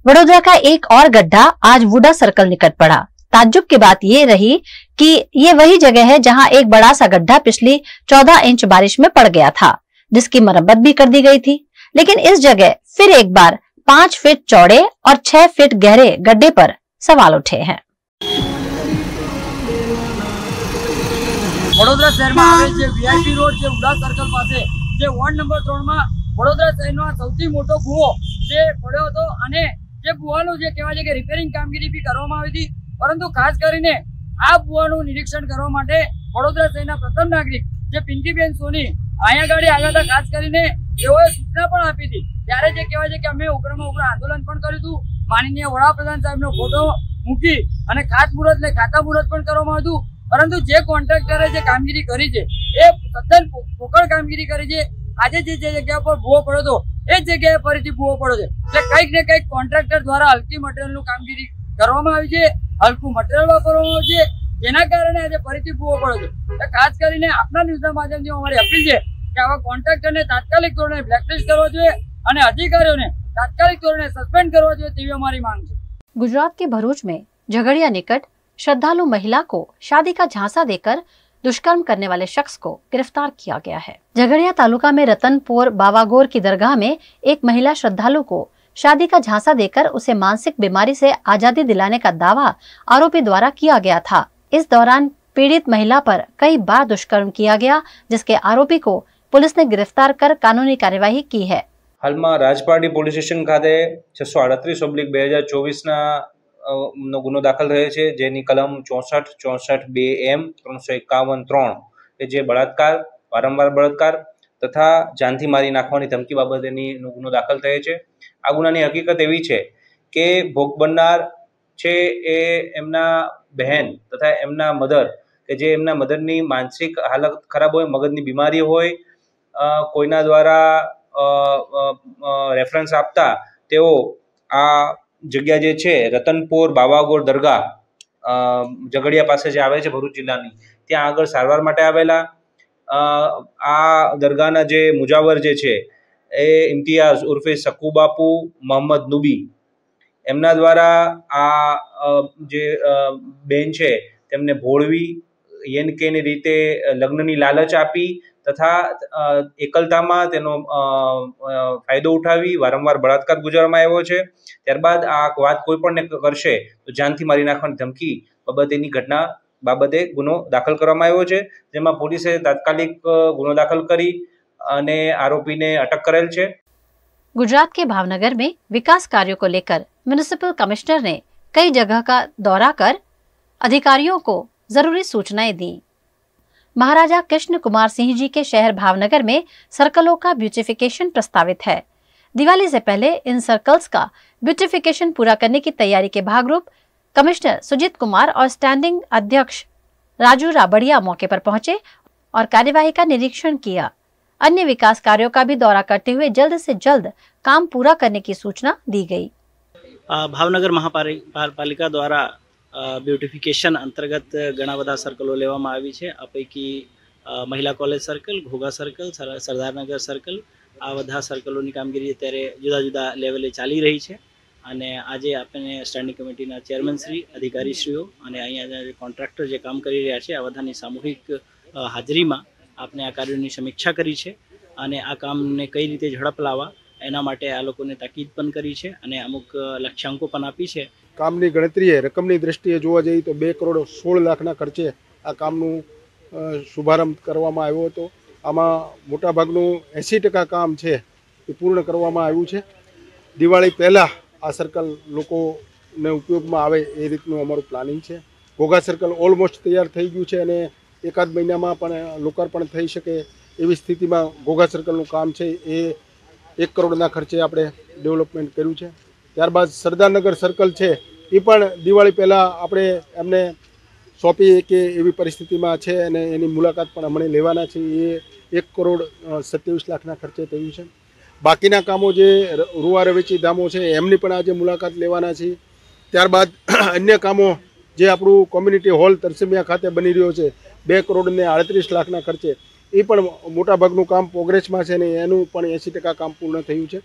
वडोदरा का एक और गड्ढा आज वुडा सर्कल निकट पड़ा। ताज्जुब की बात ये रही कि ये वही जगह है जहां एक बड़ा सा गड्ढा पिछली 14 इंच बारिश में पड़ गया था, जिसकी मरम्मत भी कर दी गई थी। लेकिन इस जगह फिर एक बार 5 फीट चौड़े और 6 फीट गहरे गड्ढे पर सवाल उठे हैं। वडोदरा शहर में आवेल वीआईपी रोड वुडा सर्कल पासे જે વોર્ડ નંબર 3 માં વડોદરા શહેરનો સૌથી મોટો ભૂવો જે પડ્યો હતો અને જે ભૂવાનું જે કહેવાય છે કે રિપેરિંગ કામગીરી બી કરવામાં આવી હતી, પરંતુ ખાસ કરીને આ ભૂવાનું નિરીક્ષણ કરવા માટે વડોદરા શહેરના પ્રથમ નાગરિક જે પિંકીબેન સોની અહીંયા ગાડી આવ્યા હતા. ખાસ કરીને તેઓએ સૂચના પણ આપી હતી. ત્યારે જે કહેવાય છે કે અમે ઉગ્રમાં ઉગ્ર આંદોલન પણ કર્યું હતું. માનનીય વડાપ્રધાન સાહેબનો ફોટો મૂકી અને ખાતમુહૂર્ત ને ખાતામુહૂર્ત પણ કરવામાં આવ્યું, પરંતુ જે કોન્ટ્રાક્ટરે જે કામગીરી કરી છે એ તદ્દન પોકળ કામગીરી કરી છે. આજે જે જગ્યા પર ભૂવો પડ્યો હતો એ જ જગ્યાએ ફરીથી ભૂવો પડ્યો છે. એટલે કંઈક ને કંઈક કોન્ટ્રાક્ટર દ્વારા હલકી મટીરિયલનું કામગીરી કરવામાં આવી છે, હલકું મટીરિયલ વાપરવામાં આવ્યું છે, જેના કારણે આજે ફરીથી ભૂવો પડ્યો છે. એટલે ખાસ કરીને આપના ન્યૂઝના માધ્યમથી અમારી અપીલ છે કે આવા કોન્ટ્રાક્ટરને તાત્કાલિક ધોરણે બ્લેકલિસ્ટ કરવા જોઈએ અને અધિકારીઓને तात्कालिक धोरणे सस्पेंड करवा જોઈએ તેવી અમારી માંગ છે। गुजरात के भरूच में झगड़िया निकट श्रद्धालु महिला को शादी का झांसा देकर दुष्कर्म करने वाले शख्स को गिरफ्तार किया गया है। झगड़िया तालुका में रतनपुर बावागोर की दरगाह में एक महिला श्रद्धालु को शादी का झांसा देकर उसे मानसिक बीमारी से आजादी दिलाने का दावा आरोपी द्वारा किया गया था। इस दौरान पीड़ित महिला पर कई बार दुष्कर्म किया गया, जिसके आरोपी को पुलिस ने गिरफ्तार कर कानूनी कार्यवाही की है। हालમાં રાજપારડી પોલીસ સ્ટેશન ખાતે 638/2024 નો ગુનો દાખલ થયો છે, જેની કલમ 64, 64 2M, 351 3 કે જે બળાત્કાર, વારંવાર બળાત્કાર તથા જાનથી મારી નાખવાની ધમકી બાબતેની ગુનો દાખલ થયો છે। આ ગુનાની હકીકત એવી છે કે ભોગ બનનાર છે એ એમના બહેન તથા એમના મધર કે જે એમના મધરની માનસિક હાલત ખરાબ હોય, મગજની બીમારી હોય, કોઈના દ્વારા રેફરન્સ આપતા તેઓ આ જગ્યા જે છે રતનપુર બાવાગોર દરગાહ ઝઘડિયા પાસે જે આવે છે ભરૂચ જિલ્લાની, ત્યાં આગળ સારવાર માટે આવેલા આ દરગાહના જે મુજાવર જે છે એ ઇમ્તિયાઝ ઉર્ફે શકુ બાપુ મોહમ્મદ નુબી એમના દ્વારા આ જે બેન છે તેમને ભોળવી યેનકેની રીતે લગ્નની લાલચ આપી તથા એકલતામાં તેનો ફાયદો ઉઠાવી વારંવાર બળાત્કાર ગુજારવામાં આવ્યો છે। ત્યારબાદ આ વાત કોઈ પણ કરશે તો જાનથી મારી નાખવાની ધમકી બાબતેની ઘટના બાબતે ગુનો દાખલ કરવામાં આવ્યો છે, જેમાં પોલીસે તાત્કાલિક ગુનો દાખલ કરી અને આરોપીને અટક કરેલ છે। गुजरात के भावनगर में विकास कार्यों को लेकर म्युनिसिपल कमिश्नर ने कई जगह का दौरा कर अधिकारियों को जरूरी सूचनाएं दी। महाराजा कृष्ण कुमार सिंह जी के शहर भावनगर में सर्कलों का ब्यूटिफिकेशन प्रस्तावित है। दिवाली से पहले इन सर्कल्स का ब्यूटिफिकेशन पूरा करने की तैयारी के भागरूप कमिश्नर सुजीत कुमार और स्टैंडिंग अध्यक्ष राजू राबड़िया मौके पर पहुंचे और कार्यवाही का निरीक्षण किया। अन्य विकास कार्यों का भी दौरा करते हुए जल्द से जल्द काम पूरा करने की सूचना दी गई। भावनगर महापालिका द्वारा ब्यूटिफिकेशन अंतर्गत घणा बधा सर्कलो लेवामां आवी छे। आ पैकी महिला कॉलेज सर्कल, घोघा सर्कल, सरदारनगर सर्कल आ बधा सर्कलोनी कामगीरी अत्यारे जुदा जुदा लेवले चाली रही है। અને આજે આપણે સ્ટેન્ડિંગ કમિટીના ચેરમેન શ્રી, અધિકારીશ્રીઓ અને અહીંયા જે કોન્ટ્રાક્ટર જે કામ કરી રહ્યા છે આ બધાની સામૂહિક હાજરીમાં આપણે આ કાર્યોની સમીક્ષા કરી છે અને આ કામને કઈ રીતે ઝડપ લાવવા એના માટે આ લોકોને તાકીદ પણ કરી છે અને અમુક લક્ષ્યાંકો પણ આપી છે। કામની ગણતરીએ રકમની દ્રષ્ટિએ જોવા જઈએ તો 2,16,00,000ના ખર્ચે આ કામનું શુભારંભ કરવામાં આવ્યો હતો। આમાં મોટાભાગનું 80% કામ છે એ પૂર્ણ કરવામાં આવ્યું છે। દિવાળી પહેલાં આ સર્કલ લોકોને ઉપયોગમાં આવે એ રીતનું અમારું પ્લાનિંગ છે। ઘોઘા સર્કલ ઓલમોસ્ટ તૈયાર થઈ ગયું છે અને એકાદ મહિનામાં પણ લોકાર્પણ થઈ શકે એવી સ્થિતિમાં ઘોઘા સર્કલનું કામ છે એ 1 કરોડના ખર્ચે આપણે ડેવલપમેન્ટ કર્યું છે। ત્યારબાદ સરદારનગર સર્કલ છે એ પણ દિવાળી પહેલાં આપણે એમને સોંપી કે એવી પરિસ્થિતિમાં છે અને એની મુલાકાત પણ અમને લેવાના છે। એ 1,27,00,000ના ખર્ચે થયું છે। બાકીના કામો જે રૂવા રવેચી ધામો છે એમની પણ આજે મુલાકાત લેવાના છે। ત્યારબાદ અન્ય કામો જે આપણું કોમ્યુનિટી હોલ તરસમિયા ખાતે બની રહ્યો છે 2,38,00,000ના ખર્ચે એ પણ મોટાભાગનું કામ પ્રોગ્રેસમાં છે ને એનું પણ 80% કામ પૂર્ણ થયું છે।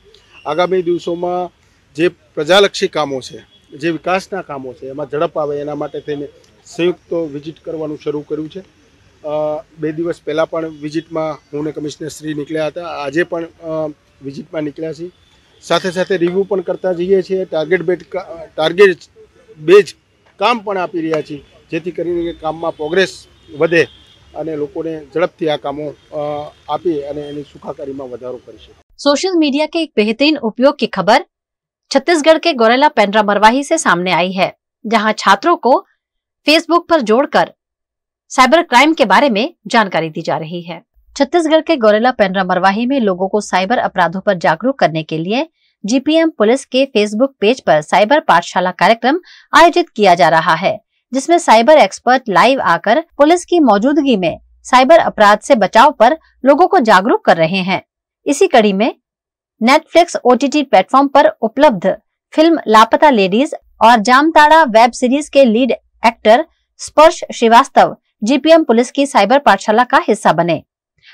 આગામી દિવસોમાં જે પ્રજાલક્ષી કામો છે, જે વિકાસના કામો છે એમાં ઝડપ આવે એના માટે થઈને સંયુક્ત વિઝિટ કરવાનું શરૂ કર્યું છે। 2 દિવસ પહેલાં પણ વિઝિટમાં હું ને કમિશનર શ્રી નીકળ્યા હતા, આજે પણ વિઝિટમાં નીકળ્યા છીએ। સાથે સાથે રિવ્યૂ પણ કરતા જઈએ છીએ, ટાર્ગેટ બેઝ કામ પણ આપી રહ્યા છીએ જેથી કરીને કામમાં પ્રોગ્રેસ વધે અને લોકોને ઝડપથી આ કામો આપી અને એની સુખાકારીમાં વધારો કરી શકે। सोशल मीडिया के एक बेहतरीन उपयोग की खबर छत्तीसगढ़ के गोरेला पेंड्रा मरवाही से सामने आई है, जहां छात्रों को फेसबुक पर जोड़कर साइबर क्राइम के बारे में जानकारी दी जा रही है। छत्तीसगढ़ के गोरेला पेंड्रा मरवाही में लोगों को साइबर अपराधों पर जागरूक करने के लिए जीपीएम पुलिस के फेसबुक पेज पर साइबर पाठशाला कार्यक्रम आयोजित किया जा रहा है, जिसमें साइबर एक्सपर्ट लाइव आकर पुलिस की मौजूदगी में साइबर अपराध से बचाव पर लोगों को जागरूक कर रहे हैं। इसी कड़ी में नेटफ्लिक्स ओटीटी प्लेटफॉर्म पर उपलब्ध फिल्म लापता लेडीज और जामताड़ा वेब सीरीज के लीड एक्टर स्पर्श श्रीवास्तव जीपीएम पुलिस की साइबर पाठशाला का हिस्सा बने।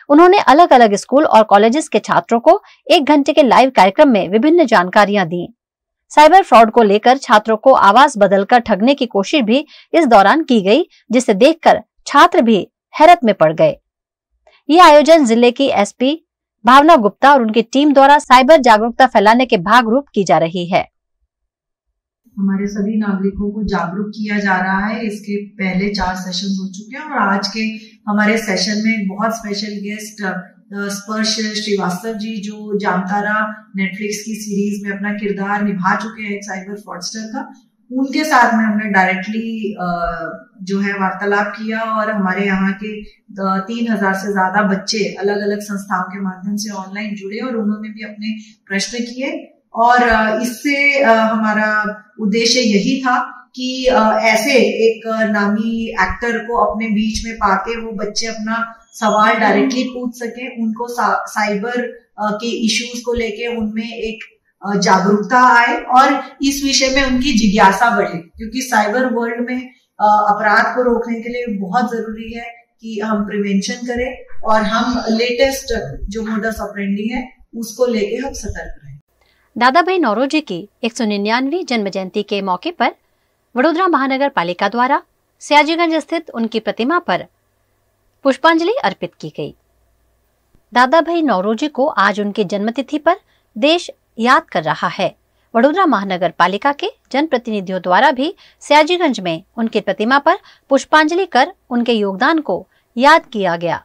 उन्होंने अलग अलग स्कूल और कॉलेजेस के छात्रों को 1 घंटे के लाइव कार्यक्रम में विभिन्न जानकारियां दी। साइबर फ्रॉड को लेकर छात्रों को आवाज बदलकर ठगने की कोशिश भी इस दौरान की गई, जिसे देखकर छात्र भी हैरत में पड़ गए। ये आयोजन जिले की एसपी भावना गुप्ता और उनकी टीम द्वारा साइबर जागरूकता फैलाने के भाग रूप की जा रही है। हमारे सभी नागरिकों को जागरूक किया जा रहा है। इसके पहले 4 सेशन हो चुके हैं और आज के हमारे सेशन में बहुत स्पेशल गेस्ट स्पर्श श्रीवास्तव जी, जो जामताड़ा नेटफ्लिक्स की सीरीज में अपना किरदार निभा चुके हैं एक साइबर फ्रॉडस्टर का, उनके साथ में हमने डायरेक्टली जो है वार्तालाप किया और हमारे यहाँ के 3000 से ज्यादा बच्चे अलग अलग संस्थाओं के माध्यम से ऑनलाइन जुड़े और उन्होंने भी अपने प्रश्न किए। और इससे हमारा उद्देश्य यही था कि ऐसे एक नामी एक्टर को अपने बीच में पाके वो बच्चे अपना सवाल डायरेक्टली पूछ सके, उनको साइबर के इश्यूज को लेके उनमें एक जागरूकता आए और इस विषय में उनकी जिज्ञासा बढ़े, क्योंकि साइबर वर्ल्ड में अपराध को रोकने के लिए बहुत जरूरी है कि हम प्रिवेंशन करें और हम लेटेस्ट जो मोडस ऑपरेंडी है उसको लेके हम सतर्क रहें। दादा भाई नौरोजी की 199वीं जन्म जयंती के मौके पर वडोदरा महानगर पालिका द्वारा सयाजीगंज स्थित उनकी प्रतिमा पर पुष्पांजलि अर्पित की गई। दादा भाई नौरोजी को आज उनकी जन्मतिथि पर देश याद कर रहा है। वडोदरा महानगर पालिका के जनप्रतिनिधियों द्वारा भी सयाजीगंज में उनकी प्रतिमा पर पुष्पांजलि कर उनके योगदान को याद किया गया।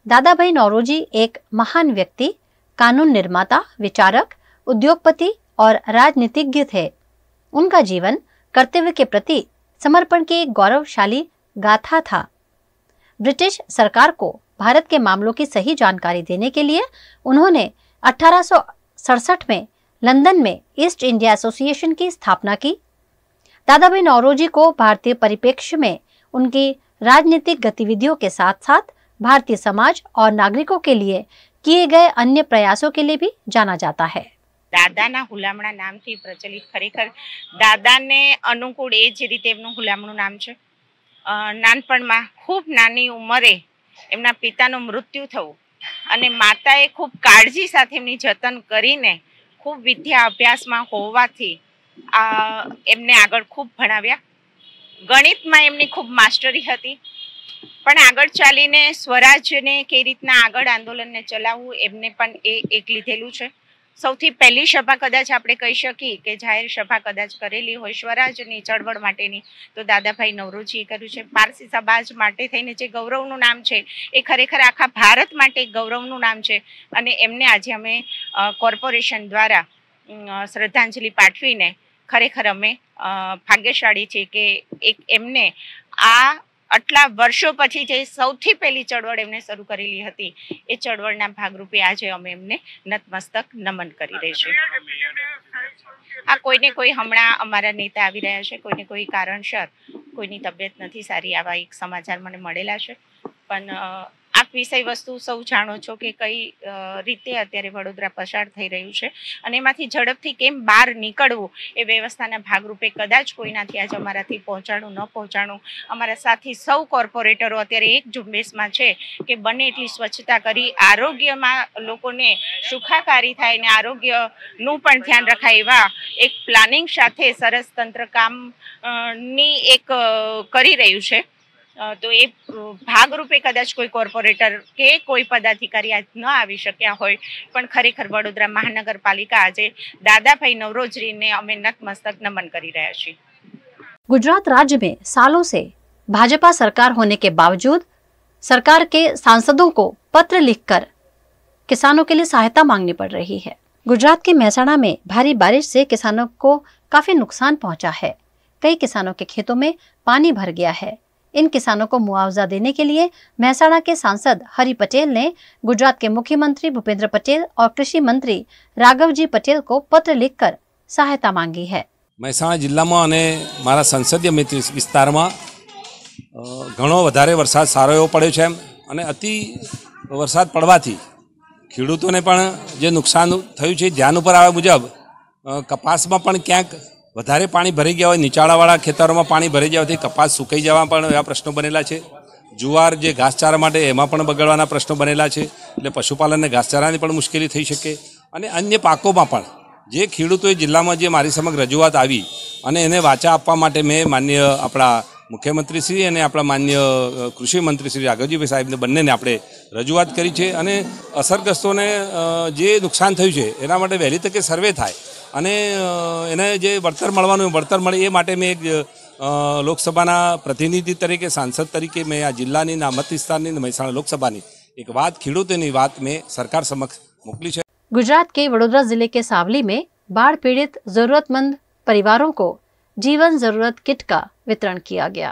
दादा भाई नौरोजी एक महान व्यक्ति, कानून निर्माता, विचारक, उद्योगपति और राजनीतिज्ञ थे। उनका जीवन कर्तव्य के प्रति समर्पण की एक गौरवशाली गाथा था। ब्रिटिश सरकार को भारत के मामलों की सही जानकारी देने के लिए उन्होंने 1867 में लंदन में ईस्ट इंडिया एसोसिएशन की स्थापना की। दादा भाई नौरोजी को भारतीय परिप्रेक्ष्य में उनकी राजनीतिक गतिविधियों के साथ साथ भारतीय समाज और नागरिकों के लिए किए गए अन्य प्रयासों के लिए भी जाना जाता है। દાદાના હુલામણા નામથી પ્રચલિત ખરેખર દાદાને અનુકૂળ એ જ રીતે એમનું હુલામણું નામ છે। નાનપણમાં ખૂબ નાની ઉંમરે એમના પિતાનું મૃત્યુ થયું અને માતાએ ખૂબ કાળજી સાથે એમની જતન કરીને ખૂબ વિદ્યા અભ્યાસમાં હોવાથી એમને આગળ ખૂબ ભણાવ્યા। ગણિતમાં એમની ખૂબ માસ્ટરી હતી, પણ આગળ ચાલીને સ્વરાજ્યને કઈ રીતના આગળ આંદોલનને ચલાવવું એમને પણ એક લીધેલું છે। સૌથી પહેલી સભા કદાચ આપણે કહી શકીએ કે જાહેર સભા કદાચ કરેલી હોય સ્વરાજની ચળવળ માટેની તો દાદાભાઈ નવરોજીએ કર્યું છે। પારસી સમાજ માટે થઈને જે ગૌરવનું નામ છે એ ખરેખર આખા ભારત માટે એક ગૌરવનું નામ છે અને એમને આજે અમે કોર્પોરેશન દ્વારા શ્રદ્ધાંજલિ પાઠવીને ખરેખર અમે ભાગ્યશાળી છીએ કે એક એમને આ આટલા વર્ષો પછી જે સૌથી પહેલી ચળવળ એમને શરૂ કરેલી હતી એ ચળવળના ભાગરૂપે આજે અમે એમને નતમસ્તક નમન કરી રહી છીએ। આ કોઈને કોઈ હમણાં અમારા નેતા આવી રહ્યા છે, કોઈને કોઈ કારણસર કોઈની તબિયત નથી સારી, આવા એક સમાચાર મને મળેલા છે। પણ આ વિષય વસ્તુ સૌ જાણો છો કે કઈ રીતે અત્યારે વડોદરા પસાર થઈ રહ્યું છે અને એમાંથી ઝડપથી કેમ બહાર નીકળવું એ વ્યવસ્થાના ભાગરૂપે કદાચ કોઈનાથી આજે અમારાથી પહોંચાડું ન પહોંચાડું અમારા સાથી સૌ કોર્પોરેટરો અત્યારે એક ઝુંબેશમાં છે કે બને એટલી સ્વચ્છતા કરી આરોગ્યમાં લોકોને સુખાકારી થાય અને આરોગ્યનું પણ ધ્યાન રખાય એવા એક પ્લાનિંગ સાથે સરસ તંત્ર કામની એક કરી રહ્યું છે। તો એ ભાગરૂપે કદાચ કોઈ કોર્પોરેટર કે કોઈ પદાધિકારી આજ ન આવી શક્યા હોય, પણ ખરેખર વડોદરા મહાનગરપાલિકા આજે દાદાભાઈ નવરોજીને અમે નતમસ્તક નમન કરી રહ્યા છીએ। गुजरात राज्य में सालों से भाजपा सरकार होने के बावजूद सरकार के सांसदों को पत्र लिखकर किसानों के लिए सहायता मांगनी पड़ रही है। गुजरात के मेहसाणा में भारी बारिश से किसानों को काफी नुकसान पहुंचा है। कई किसानों के खेतों में पानी भर गया है। इन किसानों को मुआवजा देने के लिए मेहसाणा के सांसद हरि पटेल ने गुजरात के मुख्यमंत्री भूपेन्द्र पटेल और कृषि मंत्री राघवजी पटेल को पत्र लिखकर सहायता मांगी है। મહેસાણા જિલ્લામાં અને મારા સંસદીય વિસ્તારમાં ઘણો વધારે વરસાદ સારો એવો પડ્યો છે અને અતિ વરસાદ પડવાથી ખેડૂતોને પણ જે નુકસાન થયું છે ધ્યાન ઉપર આવ્યા મુજબ કપાસમાં પણ ક્યાંક વધારે પાણી ભરી ગયા હોય, નીચાણવાળા ખેતરોમાં પાણી ભરી જવાથી કપાસ સુકાઈ જવા પણ એવા પ્રશ્નો બનેલા છે। જુવાર જે ઘાસચારા માટે એમાં પણ બગડવાના પ્રશ્નો બનેલા છે, એટલે પશુપાલનને ઘાસચારાની પણ મુશ્કેલી થઈ શકે અને અન્ય પાકોમાં પણ જે ખેડૂતોએ જિલ્લામાં જે મારી સમગ્ર રજૂઆત આવી અને એને વાચા આપવા માટે મેં માન્ય આપણા મુખ્યમંત્રીશ્રી અને આપણા માન્ય કૃષિ મંત્રી શ્રી રાઘવજીભાઈ સાહેબને બંનેને આપણે રજૂઆત કરી છે અને અસરગ્રસ્તોને જે નુકસાન થયું છે એના માટે વહેલી તકે સર્વે થાય અને એને જે વળતર મળવાનું વળતર મળે એ માટે મેં એક લોકસભાના પ્રતિનિધિ તરીકે सांसद તરીકે મેં આ જિલ્લાની મત વિસ્તારની મહેસાણા લોકસભાની એક વાત ખેડૂતોની વાત મેં સરકાર સમક્ષ મોકલી છે। गुजरात के वडोदरा जिले के सावली में बाढ़ पीड़ित जरूरतमंद परिवारों को जीवन जरूरत किट का वितरण किया गया।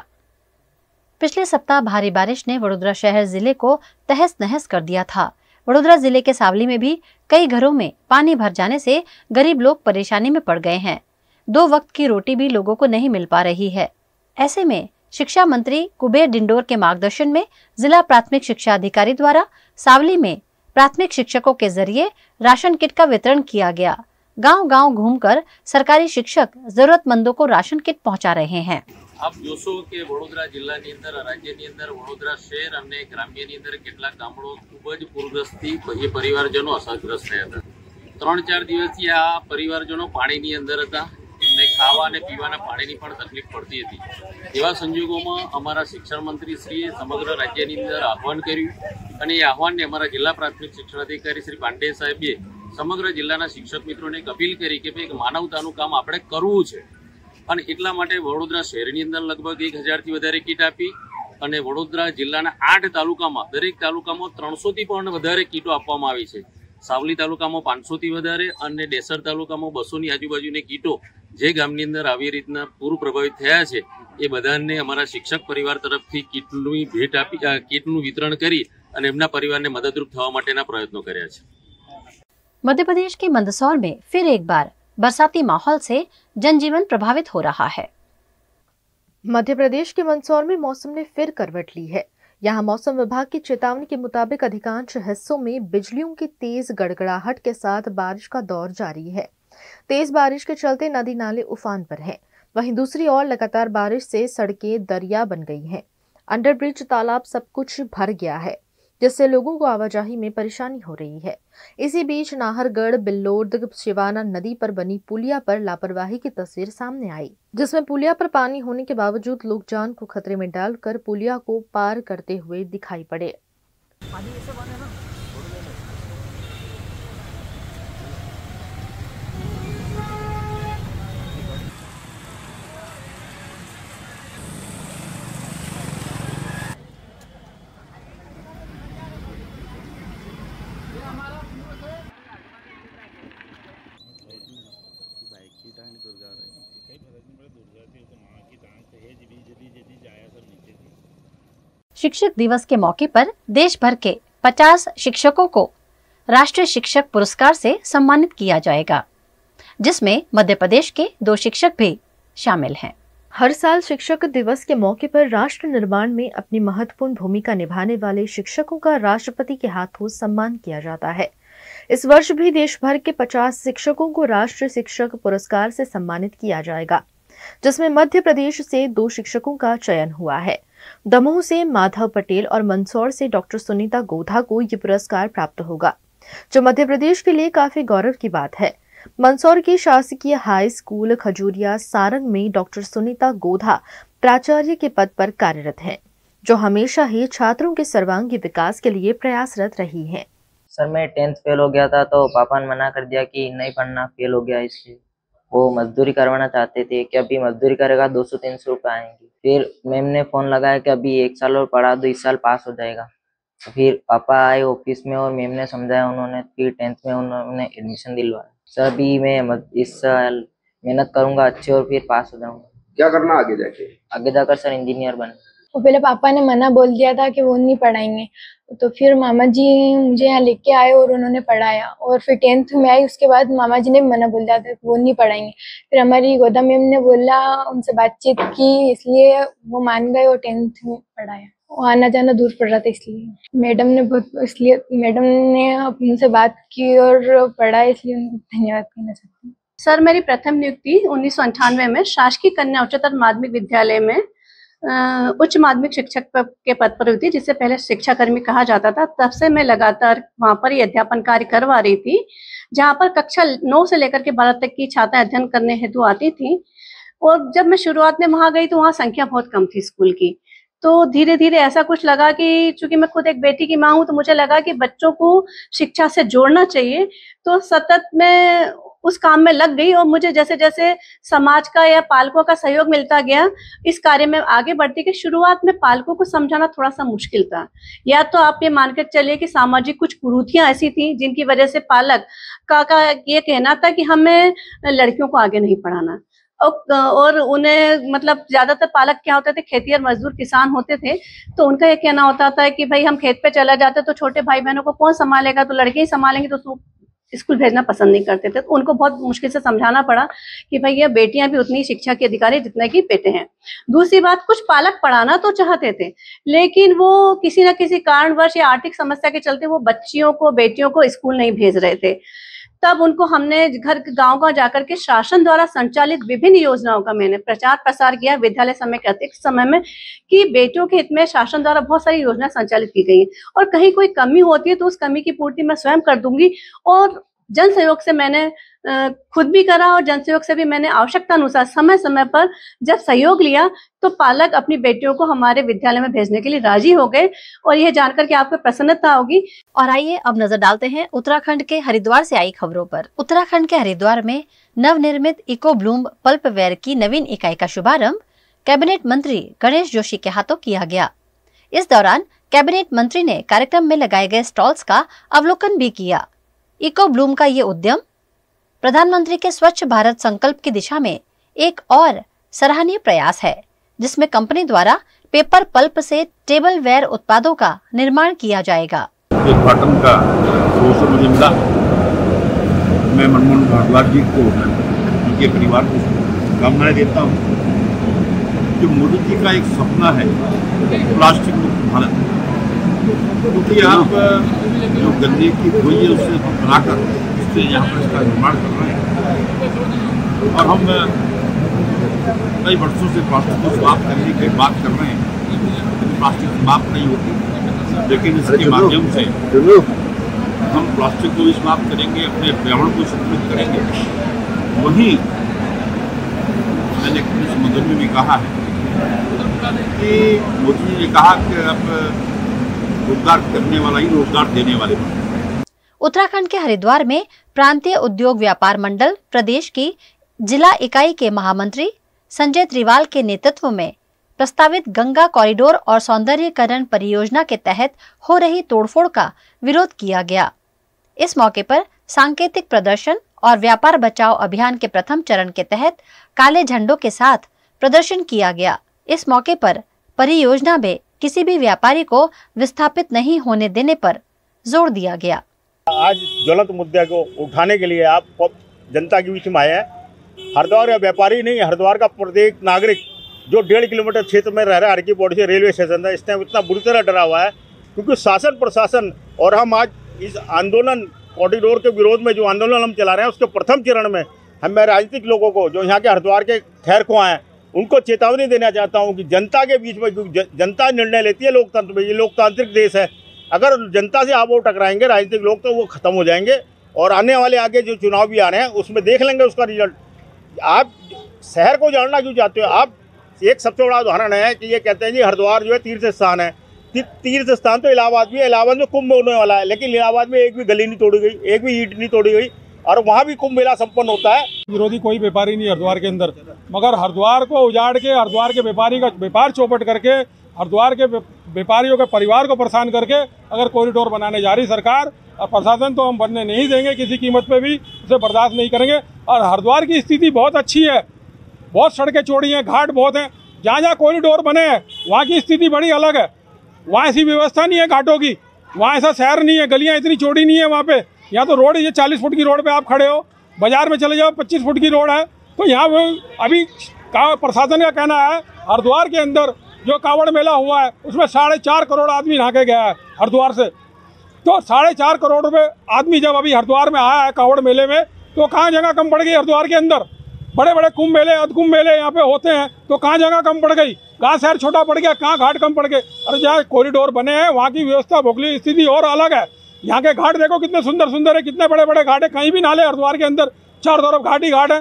पिछले सप्ताह भारी बारिश ने वडोदरा शहर जिले को तहस नहस कर दिया था। वडोदरा जिले के सावली में भी कई घरों में पानी भर जाने से गरीब लोग परेशानी में पड़ गए हैं। 2 वक्त की रोटी भी लोगों को नहीं मिल पा रही है। ऐसे में शिक्षा मंत्री कुबेर डिंडोर के मार्गदर्शन में जिला प्राथमिक शिक्षा अधिकारी द्वारा सावली में प्राथमिक शिक्षकों के जरिए राशन किट का वितरण किया गया। गांव-गांव घूमकर सरकारी शिक्षक जरूरतमंदों को राशन किट पहुंचा रहे हैं। आप जोशो के वडोदरा जिल्लाની અંદર રાજ્યની અંદર વડોદરા શહેર અને ગ્રામ્યની અંદર કેટલાક ગામડો ખૂબ જ પૂરગ્રસ્તથી એ પરિવારજનો અસરગ્રસ્ત થયા હતા। 3-4 દિવસથી આ પરિવારજનો પાણીની અંદર હતા, એમને ખાવા અને પીવાના પાણીની પણ તકલીફ પડતી હતી। એવા સંજોગોમાં અમારા શિક્ષણ મંત્રીશ્રીએ સમગ્ર રાજ્યની અંદર આહવાન કર્યું અને એ આહવાનને અમારા જિલ્લા પ્રાથમિક શિક્ષણાધિકારી શ્રી પાંડે સાહેબે સમગ્ર જિલ્લાના શિક્ષક મિત્રોને એક અપીલ કરી કે ભાઈ એક માનવતાનું કામ આપણે કરવું છે અને એટલા માટે વડોદરા શહેરની અંદર લગભગ 1000થી વધારે કીટ આપી અને વડોદરા જિલ્લાના 8 તાલુકામાં દરેક તાલુકામાં 300થી પણ વધારે કીટો આપવામાં આવી છે। સાવલી તાલુકામાં 500થી વધારે અને ડેસર તાલુકામાં 200ની આજુબાજુની કીટો જે ગામની અંદર આવી રીતના પૂર પ્રભાવિત થયા છે એ બધાને અમારા શિક્ષક પરિવાર તરફથી કીટની ભેટ આપી કીટનું વિતરણ કરી અને એમના પરિવારને મદદરૂપ થવા માટેના પ્રયત્નો કર્યા છે। मध्य प्रदेश के मंदसौर में फिर एक बार बरसाती माहौल से जनजीवन प्रभावित हो रहा है। मध्य प्रदेश के मंदसौर में मौसम ने फिर करवट ली है। यहाँ मौसम विभाग की चेतावनी के मुताबिक अधिकांश हिस्सों में बिजलियों की तेज गड़गड़ाहट के साथ बारिश का दौर जारी है। तेज बारिश के चलते नदी नाले उफान पर हैं। वहीं दूसरी ओर लगातार बारिश से सड़कें दरिया बन गई हैं। अंडरब्रिज तालाब सब कुछ भर गया है, जिससे लोगों को आवाजाही में परेशानी हो रही है। इसी बीच नाहरगढ़ बिल्लोद शिवाना नदी पर बनी पुलिया पर लापरवाही की तस्वीर सामने आई, जिसमें पुलिया पर पानी होने के बावजूद लोग जान को खतरे में डालकर पुलिया को पार करते हुए दिखाई पड़े। शिक्षक दिवस के मौके पर देश भर के 50 शिक्षकों को राष्ट्रीय शिक्षक पुरस्कार से सम्मानित किया जाएगा, जिसमें मध्य प्रदेश के 2 शिक्षक भी शामिल हैं। हर साल शिक्षक दिवस के मौके पर राष्ट्र निर्माण में अपनी महत्वपूर्ण भूमिका निभाने वाले शिक्षकों का राष्ट्रपति के हाथों सम्मान किया जाता है। इस वर्ष भी देश भर के 50 शिक्षकों को राष्ट्रीय शिक्षक पुरस्कार से सम्मानित किया जाएगा, जिसमें मध्य प्रदेश से 2 शिक्षकों का चयन हुआ है। दमोह से माधव पटेल और मंदसौर से डॉक्टर सुनीता गोधा को ये पुरस्कार प्राप्त होगा, जो मध्य प्रदेश के लिए काफी गौरव की बात है। मंदसौर की शासकीय हाई स्कूल खजूरिया सारंग में डॉक्टर सुनीता गोधा प्राचार्य के पद पर कार्यरत हैं, जो हमेशा ही छात्रों के सर्वांगीण विकास के लिए प्रयासरत रही हैं। सर मैं 10th फेल हो गया था तो पापा ने मना कर दिया कि नहीं पढ़ना, फेल हो गया इसलिए। वो मजदूरी करवाना चाहते थे कि अभी मजदूरी करेगा 200-300 रुपये आएंगे। फिर मैम ने फ़ोन लगाया कि अभी 1 साल और पढ़ा दो, इस साल पास हो जाएगा। फिर पापा आए ऑफिस में और मैम ने समझाया, उन्होंने फिर 10th में उन्होंने एडमिशन दिलवाया। सर अभी मैं इस साल मेहनत करूँगा अच्छे और फिर पास हो जाऊँगा। क्या करना आगे जाके? आगे जाकर सर इंजीनियर बन। तो पहले पापा ने मना बोल दिया था कि वो नहीं पढ़ाएंगे, तो फिर मामा जी मुझे यहाँ लेके आए और उन्होंने पढ़ाया। और फिर 10th में आई, उसके बाद मामा जी ने भी मना बोल दिया था कि वो नहीं पढ़ाएंगे। फिर हमारी गोदा मैम ने बोला, उनसे बातचीत की, इसलिए वो मान गए और 10th में पढ़ाया। वो आना जाना दूर पड़ रहा था, इसलिए मैडम ने उनसे बात की और पढ़ा, इसलिए उनको धन्यवाद कहना चाहती हूँ। सर मेरी प्रथम नियुक्ति 1998 में शासकीय कन्या उच्चतर माध्यमिक विद्यालय में उच्च माध्यमिक शिक्षक के पद पर हुई थी, जिससे पहले शिक्षाकर्मी कहा जाता था। तब से मैं लगातार वहां पर ही अध्यापन कार्य करवा रही थी, जहां पर कक्षा 9 से लेकर के 12 तक की छात्राएं अध्ययन करने हेतु आती थी। और जब मैं शुरुआत में वहां गई तो वहां संख्या बहुत कम थी स्कूल की। तो धीरे धीरे ऐसा कुछ लगा कि चूंकि मैं खुद एक बेटी की माँ हूँ, तो मुझे लगा कि बच्चों को शिक्षा से जोड़ना चाहिए। तो सतत मैं उस काम में लग गई और मुझे जैसे जैसे समाज का या पालकों का सहयोग मिलता गया, इस कार्य में आगे बढ़ती गई। शुरुआत में पालकों को समझाना थोड़ा सा मुश्किल था। या तो आप ये मानकर चलिए कि सामाजिक कुछ कुरीतियां ऐसी थी जिनकी वजह से पालक का ये कहना था कि हमें लड़कियों को आगे नहीं पढ़ाना। और उन्हें मतलब ज्यादातर पालक क्या होते थे, खेती और मजदूर किसान होते थे, तो उनका ये कहना होता था कि भाई हम खेत पे चला जाते तो छोटे भाई बहनों को कौन संभालेगा, तो लड़के ही संभालेंगे, तो उसको स्कूल भेजना पसंद नहीं करते थे। तो उनको बहुत मुश्किल से समझाना पड़ा कि भाई ये बेटियां भी उतनी शिक्षा के अधिकारी जितने की बेटे हैं। दूसरी बात, कुछ पालक पढ़ाना तो चाहते थे, लेकिन वो किसी न किसी कारणवश या आर्थिक समस्या के चलते वो बच्चियों को, बेटियों को स्कूल नहीं भेज रहे थे। तब उनको हमने गांव जाकर के शासन द्वारा संचालित विभिन्न योजनाओं का मैंने प्रचार प्रसार किया विद्यालय समय के अतिरिक्त समय में, कि बेटियों के हित में शासन द्वारा बहुत सारी योजना संचालित की गई है और कहीं कोई कमी होती है तो उस कमी की पूर्ति मैं स्वयं कर दूंगी। और जन सहयोग से मैंने खुद भी करा और जन सहयोग से भी मैंने आवश्यकता अनुसार समय समय पर जब सहयोग लिया तो पालक अपनी बेटियों को हमारे विद्यालय में भेजने के लिए राजी हो गए। और यह जानकर के आपको प्रसन्नता होगी। और आइए अब नजर डालते हैं उत्तराखंड के हरिद्वार से आई खबरों पर। उत्तराखंड के हरिद्वार में नवनिर्मित इको ब्लूम पल्प वेयर की नवीन इकाई का शुभारंभ कैबिनेट मंत्री गणेश जोशी के हाथों किया गया। इस दौरान कैबिनेट मंत्री ने कार्यक्रम में लगाए गए स्टॉल्स का अवलोकन भी किया। इको ब्लूम का ये उद्यम प्रधानमंत्री के स्वच्छ भारत संकल्प की दिशा में एक और सराहनीय प्रयास है, जिसमें कंपनी द्वारा पेपर पल्प से टेबल वेयर उत्पादों का निर्माण किया जाएगा। उद्घाटन का अवसर मुझे मिला। मैं मनमोहन भारद्वाज जी को, उनके परिवार को शुभकामनाएं देता हूँ। जो मोदी जी का एक सपना है प्लास्टिक मुक्त भारत, क्योंकि आप जो गन्ने की बोई है उससे बनाकर इससे यहाँ पर इसका निर्माण कर रहे हैं। और हम कई वर्षों से प्लास्टिक को समाप्त करने की बात कर रहे हैं। प्लास्टिक समाप्त नहीं होती, लेकिन इसके माध्यम से हम प्लास्टिक को भी समाप्त करेंगे, अपने पर्यावरण को संतुलित करेंगे। वहीं मैंने अपने संबोधन में भी कहा है कि मोदी जी ने कहा कि अब रोजगार करने वाला ही रोजगार देने वाले। उत्तराखंड के हरिद्वार में प्रांतीय उद्योग व्यापार मंडल प्रदेश की जिला इकाई के महामंत्री संजय त्रिवाल के नेतृत्व में प्रस्तावित गंगा कॉरिडोर और सौंदर्यीकरण परियोजना के तहत हो रही तोड़फोड़ का विरोध किया गया। इस मौके पर सांकेतिक प्रदर्शन और व्यापार बचाओ अभियान के प्रथम चरण के तहत काले झंडों के साथ प्रदर्शन किया गया। इस मौके पर परियोजना में किसी भी व्यापारी को विस्थापित नहीं होने देने पर जोर दिया गया। आज ज्वलंत मुद्दे को उठाने के लिए आप जनता के बीच में आए हैं। हरिद्वार या व्यापारी नहीं, हरिद्वार का प्रत्येक नागरिक जो 1.5 किलोमीटर क्षेत्र में रह रहा है, हर की पौड़ी से रेलवे स्टेशन है, इस टाइम इतना बुरी तरह डरा हुआ है क्योंकि शासन प्रशासन और हम आज इस आंदोलन कॉरिडोर के विरोध में जो आंदोलन हम चला रहे हैं उसके प्रथम चरण में मैं राजनीतिक लोगों को जो यहाँ के हरिद्वार के खैर ख्वाह हैं उनको चेतावनी देना चाहता हूँ कि जनता के बीच में, क्योंकि जनता निर्णय लेती है लोकतंत्र में, ये लोकतांत्रिक देश है। अगर जनता से आप वो टकराएंगे राजनीतिक लोग तो वो खत्म हो जाएंगे और आने वाले आगे जो चुनाव भी आ रहे हैं उसमें देख लेंगे उसका रिजल्ट। आप शहर को जानना क्यों चाहते हो? आप एक सबसे बड़ा उदाहरण है कि ये कहते हैं जी हरिद्वार जो है तीर्थ स्थान है। तीर्थ स्थान तो इलाहाबाद भी है, इलाहाबाद में कुंभ होने वाला है, लेकिन इलाहाबाद में एक भी गली नहीं तोड़ी गई, एक भी ईंट नहीं तोड़ी गई। और वहाँ भी कुंभ मेला संपन्न होता है। विरोधी कोई व्यापारी नहीं हरिद्वार के अंदर, मगर हरिद्वार को उजाड़ के, हरिद्वार के व्यापारी का व्यापार चौपट करके, हरिद्वार के व्यापारियों के परिवार को परेशान करके अगर कॉरिडोर बनाने जा रही सरकार और प्रशासन, तो हम बनने नहीं देंगे, किसी कीमत पे भी उसे बर्दाश्त नहीं करेंगे। और हरिद्वार की स्थिति बहुत अच्छी है, बहुत सड़कें चौड़ी हैं, घाट बहुत हैं, जहाँ जहाँ कॉरिडोर बने हैं वहाँ की स्थिति बड़ी अलग है। वहाँ ऐसी व्यवस्था नहीं है घाटों की, वहाँ ऐसा शहर नहीं है, गलियाँ इतनी चौड़ी नहीं है वहाँ पे। यहाँ तो रोड, ये 40 फुट की रोड पे आप खड़े हो, बाजार में चले जाओ 25 फुट की रोड है। तो यहाँ वो अभी प्रशासन का कहना है हरिद्वार के अंदर जो कांवड़ मेला हुआ है उसमें 4.5 करोड़ आदमी नहा के गया है हरिद्वार से। तो 4.5 करोड़ रुपये आदमी जब अभी हरिद्वार में आया है कांवड़ मेले में, तो कहाँ जगह कम पड़ गई हरिद्वार के अंदर? बड़े बड़े कुंभ मेले, अधकुंभ मेले यहाँ पे होते हैं, तो कहाँ जगह कम पड़ गई? कहाँ शहर छोटा पड़ गया, कहाँ घाट कम पड़ गए? अरे जहाँ कॉरिडोर बने हैं वहाँ की व्यवस्था, भौगोलिक स्थिति और अलग है। यहाँ के घाट देखो कितने सुंदर सुंदर है, कितने बड़े बड़े घाट है, कहीं भी नाले हरिद्वार के अंदर चारों तरफ घाट ही घाट है।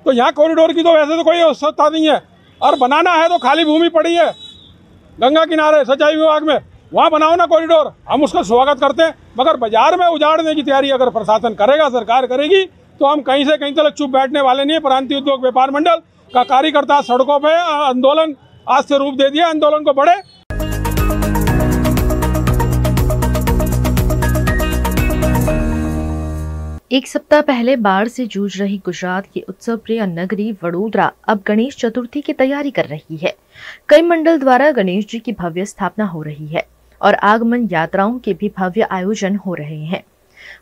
तो यहाँ कॉरिडोर की तो वैसे तो कोई आवश्यकता नहीं है, और बनाना है तो खाली भूमि पड़ी है गंगा किनारे सिंचाई विभाग में, वहाँ बनाओ ना कॉरिडोर, हम उसका स्वागत करते हैं। मगर बाजार में उजाड़ने की तैयारी अगर प्रशासन करेगा, सरकार करेगी, तो हम कहीं से कहीं तक चुप बैठने वाले नहीं है। प्रांतीय उद्योग व्यापार मंडल का कार्यकर्ता सड़कों पे आंदोलन आज से रूप दे दिया, आंदोलन को बढ़े। एक सप्ताह पहले बाढ़ से जूझ रही गुजरात की उत्सव प्रिय नगरी वडोदरा अब गणेश चतुर्थी की तैयारी कर रही है। कई मंडल द्वारा गणेश जी की भव्य स्थापना हो रही है और आगमन यात्राओं के भी भव्य आयोजन हो रहे हैं।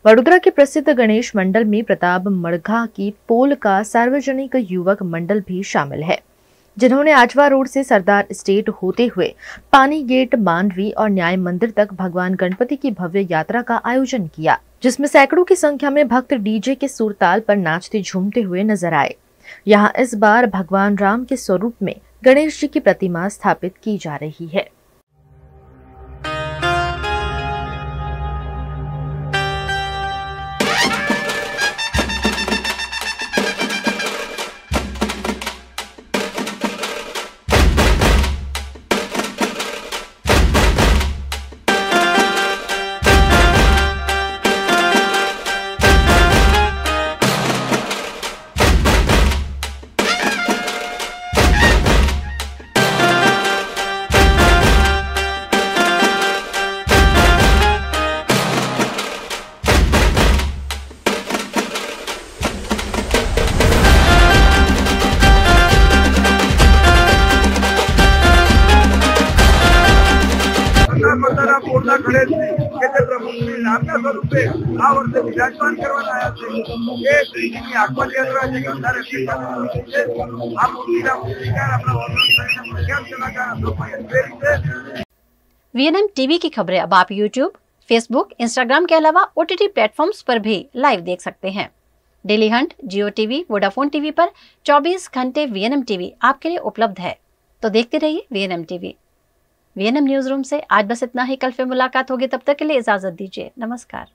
वडोदरा के प्रसिद्ध गणेश मंडल में प्रताप मड़घा की पोल का सार्वजनिक युवक मंडल भी शामिल है, जिन्होंने आजवा रोड से सरदार स्टेट होते हुए पानी गेट, मांडवी और न्याय मंदिर तक भगवान गणपति की भव्य यात्रा का आयोजन किया, जिसमें सैकड़ों की संख्या में भक्त डीजे के सुरताल पर नाचते झूमते हुए नजर आए। यहाँ इस बार भगवान राम के स्वरूप में गणेश जी की प्रतिमा स्थापित की जा रही है। वीएनएम टीवी की खबरें अब आप यूट्यूब, फेसबुक, इंस्टाग्राम के अलावा ओटीटी प्लेटफॉर्म्स पर भी लाइव देख सकते हैं। डेली हंट, जियो टीवी, वोडाफोन टीवी पर 24 घंटे वीएनएम टीवी आपके लिए उपलब्ध है। तो देखते रहिए VNM TV. VNM news room से आज बस इतना ही। कल फिर मुलाकात होगी, तब तक के लिए इजाजत दीजिए। नमस्कार।